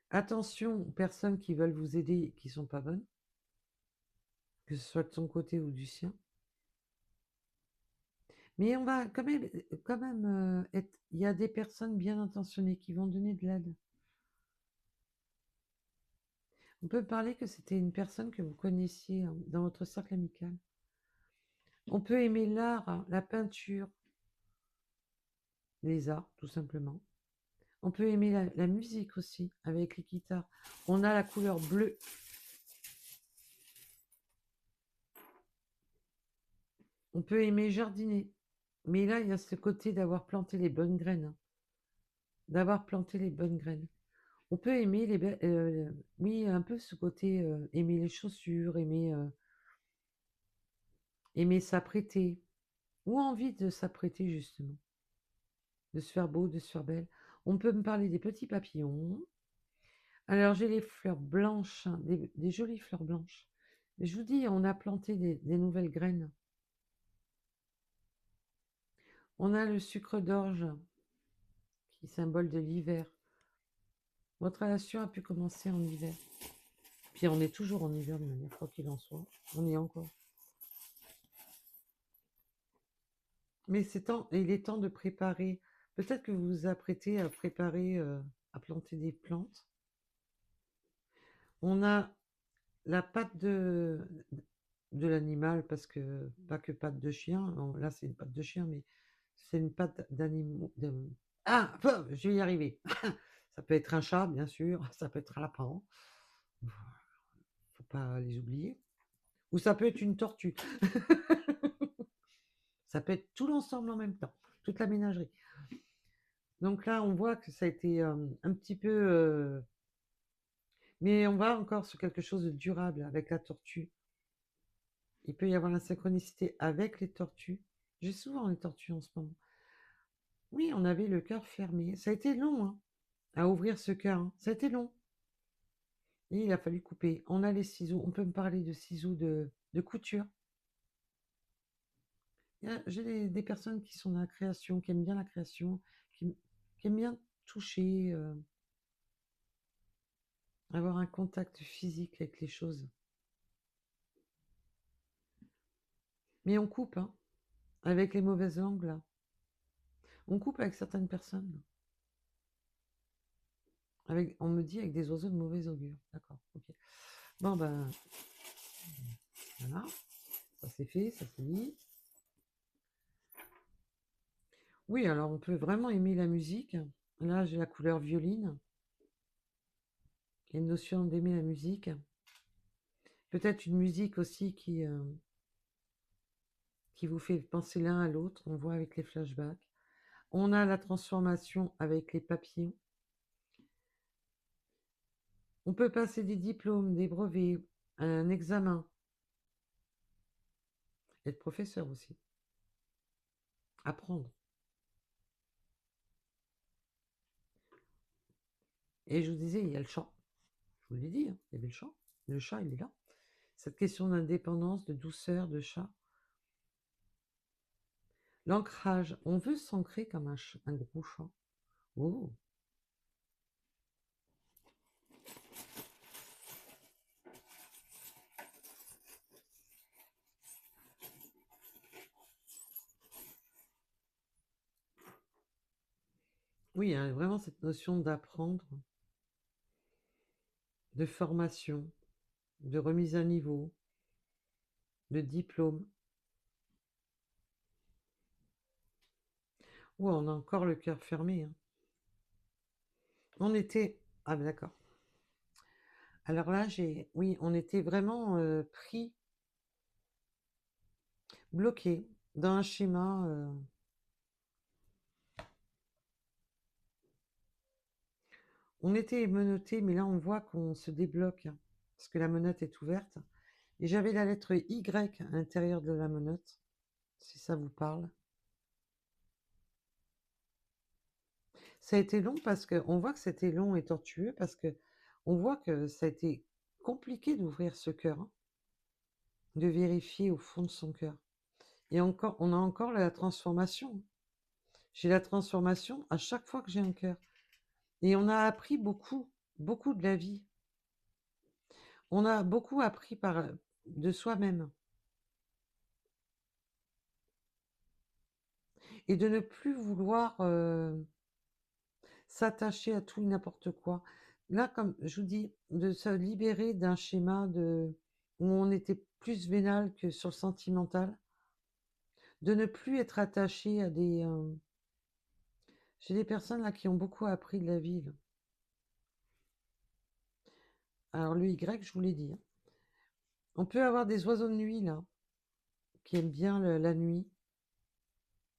[SPEAKER 1] Attention aux personnes qui veulent vous aider et qui sont pas bonnes, que ce soit de son côté ou du sien. Mais on va quand même être... Il y a des personnes bien intentionnées qui vont donner de l'aide. On peut parler que c'était une personne que vous connaissiez dans votre cercle amical. On peut aimer l'art, la peinture, les arts, tout simplement. On peut aimer la musique aussi, avec les guitares. On a la couleur bleue. On peut aimer jardiner. Mais là, il y a ce côté d'avoir planté les bonnes graines. D'avoir planté les bonnes graines. On peut aimer oui, un peu ce côté aimer les chaussures, aimer s'apprêter. Ou envie de s'apprêter, justement. De se faire beau, de se faire belle. On peut me parler des petits papillons. Alors, j'ai les fleurs blanches, hein, des jolies fleurs blanches. Mais je vous dis, on a planté des nouvelles graines. On a le sucre d'orge, qui est symbole de l'hiver. Votre relation a pu commencer en hiver. Puis on est toujours en hiver de manière, quoi qu'il en soit. On y est encore. Mais il est temps de préparer. Peut-être que vous vous apprêtez à préparer, à planter des plantes. On a la patte de l'animal, parce que pas que patte de chien. Non, là, c'est une patte de chien, mais c'est une patte d'animal. Ah, je vais y arriver. Ça peut être un chat, bien sûr. Ça peut être un lapin. Faut pas les oublier. Ou ça peut être une tortue. Ça peut être tout l'ensemble en même temps, toute la ménagerie. Donc là, on voit que ça a été un petit peu... mais on va encore sur quelque chose de durable avec la tortue. Il peut y avoir la synchronicité avec les tortues. J'ai souvent les tortues en ce moment. Oui, on avait le cœur fermé. Ça a été long hein, à ouvrir ce cœur. Hein. Ça a été long. Et il a fallu couper. On a les ciseaux. On peut me parler de ciseaux de couture. J'ai des personnes qui sont dans la création, qui aiment bien la création, qui aiment bien toucher, avoir un contact physique avec les choses. Mais on coupe, hein, avec les mauvaises langues, là. On coupe avec certaines personnes. On me dit avec des oiseaux de mauvais augure. D'accord, ok. Bon, ben, voilà. Ça c'est fait, ça c'est dit. Oui, alors on peut vraiment aimer la musique. Là, j'ai la couleur violine. Il y a une notion d'aimer la musique. Peut-être une musique aussi qui vous fait penser l'un à l'autre. On voit avec les flashbacks. On a la transformation avec les papillons. On peut passer des diplômes, des brevets, un examen. Être professeur aussi. Apprendre. Et je vous disais, il y a le chant. Je vous l'ai dit, hein, il y avait le chant. Le chat, il est là. Cette question d'indépendance, de douceur, de chat. L'ancrage. On veut s'ancrer comme un gros chat. Oh. Oui, il y a vraiment cette notion d'apprendre, de formation, de remise à niveau, de diplôme. Oh, on a encore le cœur fermé, hein. On était... Ah, ben d'accord. Alors là, oui, on était vraiment pris, bloqué dans un schéma. On était menotté, mais là, on voit qu'on se débloque, hein, parce que la menotte est ouverte. Et j'avais la lettre Y à l'intérieur de la menotte, si ça vous parle. Ça a été long parce qu'on voit que c'était long et tortueux, parce que on voit que ça a été compliqué d'ouvrir ce cœur, hein, de vérifier au fond de son cœur. Et encore, on a encore la transformation. J'ai la transformation à chaque fois que j'ai un cœur. Et on a appris beaucoup, beaucoup de la vie. On a beaucoup appris de soi-même. Et de ne plus vouloir s'attacher à tout et n'importe quoi. Là, comme je vous dis, de se libérer d'un schéma où on était plus vénal que sur le sentimental, de ne plus être attaché à des... J'ai des personnes là qui ont beaucoup appris de la vie, là. Alors le Y, je vous l'ai dit, hein. On peut avoir des oiseaux de nuit, là, qui aiment bien la nuit,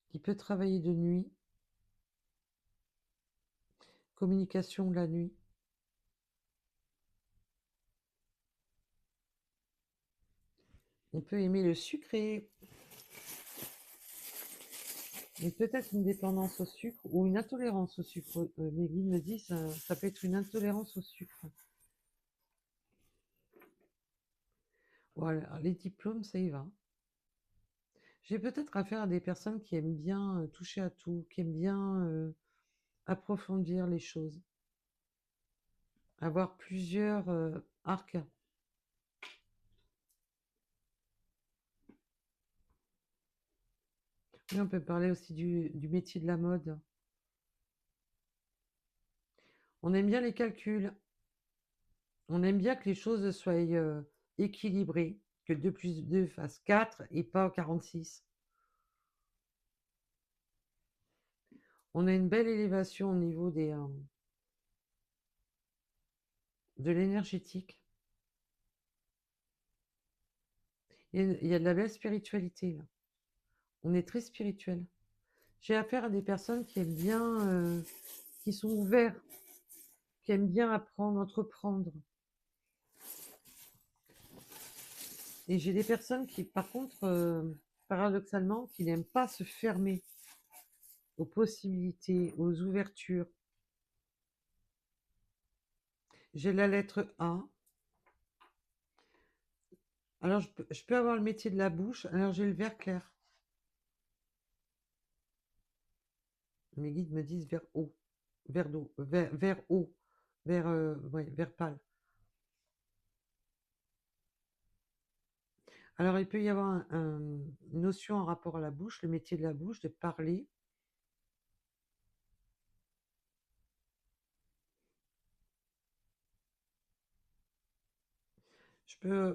[SPEAKER 1] qui peut travailler de nuit, communication la nuit. On peut aimer le sucré, mais peut-être une dépendance au sucre ou une intolérance au sucre. Les guides me disent ça peut être une intolérance au sucre. Voilà, les diplômes, ça y va. J'ai peut-être affaire à des personnes qui aiment bien toucher à tout, qui aiment bien approfondir les choses, avoir plusieurs arcs. Oui, on peut parler aussi du métier de la mode. On aime bien les calculs. On aime bien que les choses soient équilibrées, que 2 plus 2 fasse 4 et pas 46. On a une belle élévation au niveau de l'énergétique. Il y a de la belle spiritualité, là. On est très spirituel. J'ai affaire à des personnes qui aiment bien, qui sont ouverts, qui aiment bien apprendre, entreprendre. Et j'ai des personnes qui, par contre, paradoxalement, qui n'aiment pas se fermer aux possibilités, aux ouvertures. J'ai la lettre A. Alors, je peux avoir le métier de la bouche. Alors, j'ai le vert clair. Mes guides me disent vert haut, vert d'eau, vert haut, vert, ouais, vert pâle. Alors, il peut y avoir une notion en rapport à la bouche, le métier de la bouche, de parler.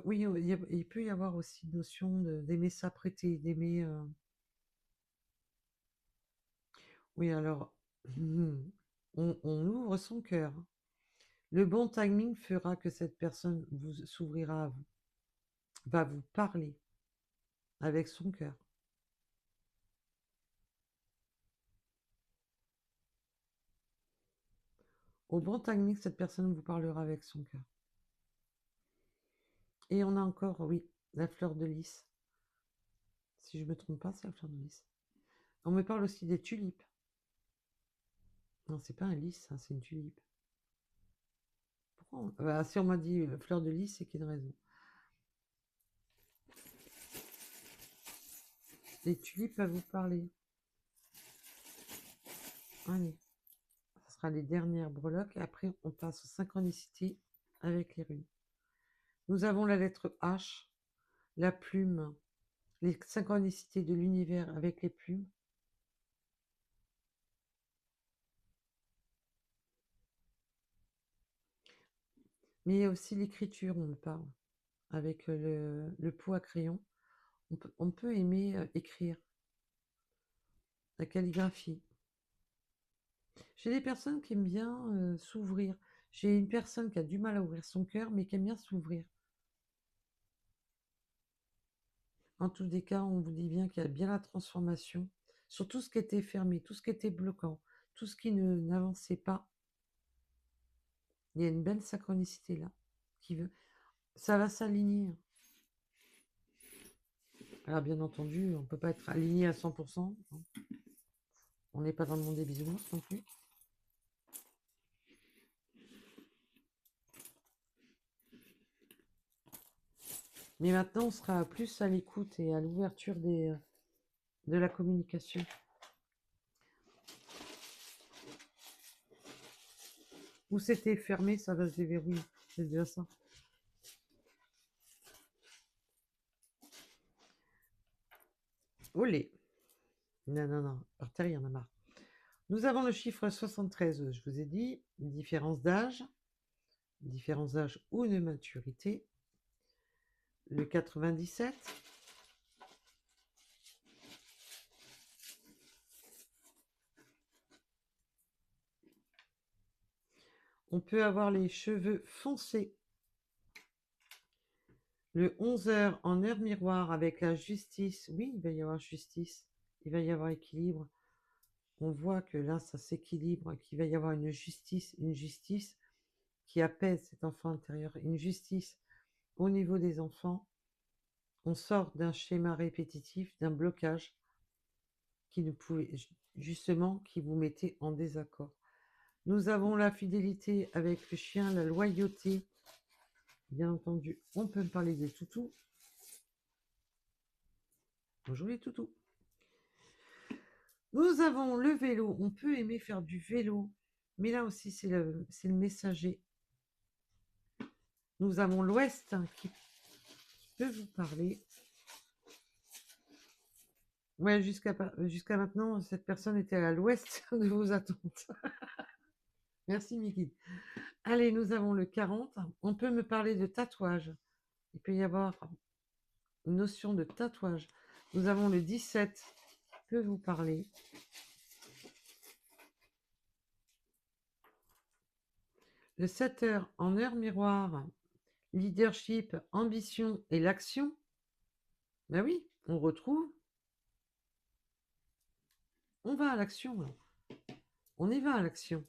[SPEAKER 1] Oui, il peut y avoir aussi une notion d'aimer s'apprêter, d'aimer. Oui, alors, on ouvre son cœur. Le bon timing fera que cette personne s'ouvrira à vous, va vous parler avec son cœur. Au bon timing, cette personne vous parlera avec son cœur. Et on a encore, oui, la fleur de lys. Si je ne me trompe pas, c'est la fleur de lys. On me parle aussi des tulipes. Non, c'est pas un lys, hein, c'est une tulipe. Pourquoi bah, si on m'a dit fleur de lys, c'est qu'il y a une raison. Les tulipes à vous parler. Allez, ça sera les dernières breloques. Et après, on passe aux synchronicités avec les runes. Nous avons la lettre H, la plume, les synchronicités de l'univers avec les plumes. Mais il y a aussi l'écriture, on me parle, avec le pot à crayon. On peut aimer écrire, la calligraphie. J'ai des personnes qui aiment bien s'ouvrir. J'ai une personne qui a du mal à ouvrir son cœur, mais qui aime bien s'ouvrir. En tous les cas, on vous dit bien qu'il y a bien la transformation sur tout ce qui était fermé, tout ce qui était bloquant, tout ce qui n'avançait pas. Il y a une belle synchronicité là, qui veut. Ça va s'aligner. Alors bien entendu, on ne peut pas être aligné à 100%. Hein. On n'est pas dans le monde des bisounours non plus. Mais maintenant, on sera plus à l'écoute et à l'ouverture de la communication. Où c'était fermé, ça va se déverrouiller. C'est déjà ça. Olé. Non, non, non. Par terre, il y en a marre. Nous avons le chiffre 73, je vous ai dit. Différence d'âge ou de maturité. Le 97. On peut avoir les cheveux foncés. Le 11h en heure miroir avec la justice. Oui, il va y avoir justice. Il va y avoir équilibre. On voit que là, ça s'équilibre, qu'il va y avoir une justice qui apaise cet enfant intérieur, une justice au niveau des enfants. On sort d'un schéma répétitif, d'un blocage qui ne pouvait justement qui vous mettait en désaccord. Nous avons la fidélité avec le chien, la loyauté. Bien entendu, on peut me parler des toutous. Bonjour les toutous. Nous avons le vélo. On peut aimer faire du vélo, mais là aussi, c'est le messager. Nous avons l'Ouest qui peut vous parler. Ouais, jusqu'à maintenant, cette personne était à l'ouest de vos attentes. Merci, Mickey. Allez, nous avons le 40. On peut me parler de tatouage. Il peut y avoir une notion de tatouage. Nous avons le 17. Peut vous parler. Le 7h en heure miroir. Leadership, ambition et l'action. Ben oui, on retrouve. On va à l'action. On y va à l'action.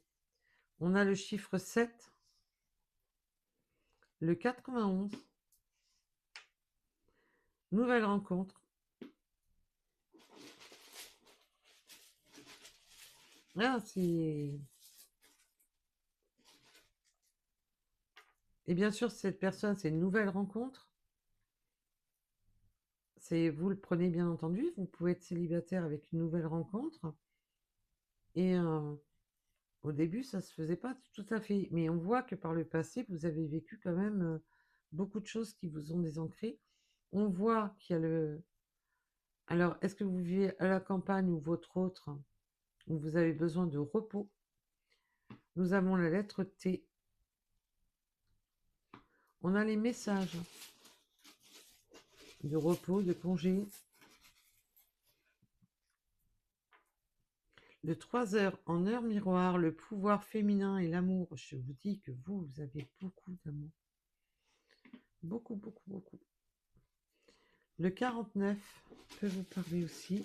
[SPEAKER 1] On a le chiffre 7. Le 91. Nouvelle rencontre. Ah, c'est... Et bien sûr, cette personne, c'est une nouvelle rencontre. Vous le prenez bien entendu, vous pouvez être célibataire avec une nouvelle rencontre. Et au début, ça se faisait pas tout à fait. Mais on voit que par le passé, vous avez vécu quand même beaucoup de choses qui vous ont désancré. On voit qu'il y a le... Alors, est-ce que vous vivez à la campagne ou votre autre, où vous avez besoin de repos? Nous avons la lettre T. On a les messages de repos, de congé, de 3 heures en heure miroir, le pouvoir féminin et l'amour. Je vous dis que vous avez beaucoup d'amour. Beaucoup, beaucoup, beaucoup. Le 49 peut vous parler aussi.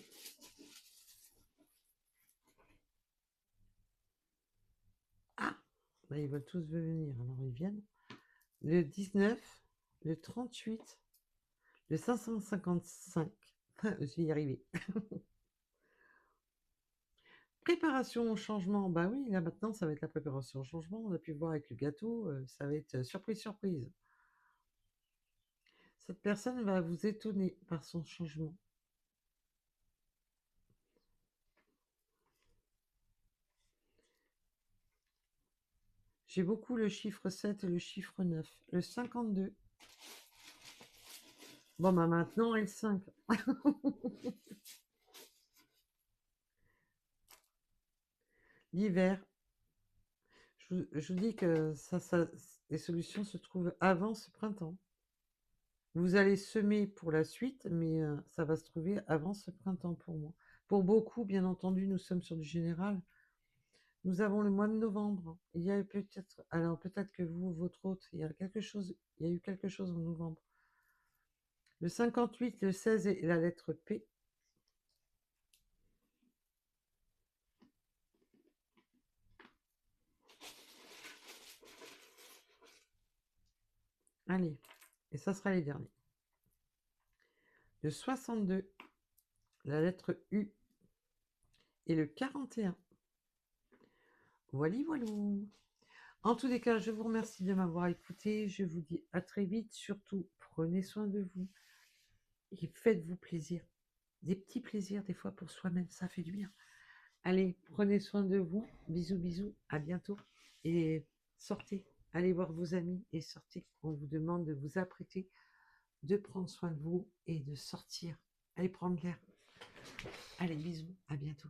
[SPEAKER 1] Ah, bah, ils veulent tous venir, alors ils viennent. Le 19, le 38, le 555. Je vais y arriver. Préparation au changement. Bah oui, là maintenant, ça va être la préparation au changement. On a pu voir avec le gâteau, ça va être surprise, surprise. Cette personne va vous étonner par son changement. J'ai beaucoup le chiffre 7 et le chiffre 9. Le 52. Bon, bah maintenant, et le 5. L'hiver. Je vous dis que les solutions se trouvent avant ce printemps. Vous allez semer pour la suite, mais ça va se trouver avant ce printemps pour moi. Pour beaucoup, bien entendu, nous sommes sur du général. Nous avons le mois de novembre. Il y a peut-être, alors peut-être que vous, votre autre, il y a eu quelque chose en novembre. Le 58, le 16 et la lettre P. Allez, et ça sera les derniers. Le 62, la lettre U et le 41. Voilà, voilà. En tous les cas, je vous remercie de m'avoir écouté. Je vous dis à très vite. Surtout, prenez soin de vous et faites-vous plaisir. Des petits plaisirs, des fois, pour soi-même, ça fait du bien. Allez, prenez soin de vous. Bisous, bisous. À bientôt. Et sortez. Allez voir vos amis et sortez. On vous demande de vous apprêter, de prendre soin de vous et de sortir. Allez prendre l'air. Allez, bisous. À bientôt.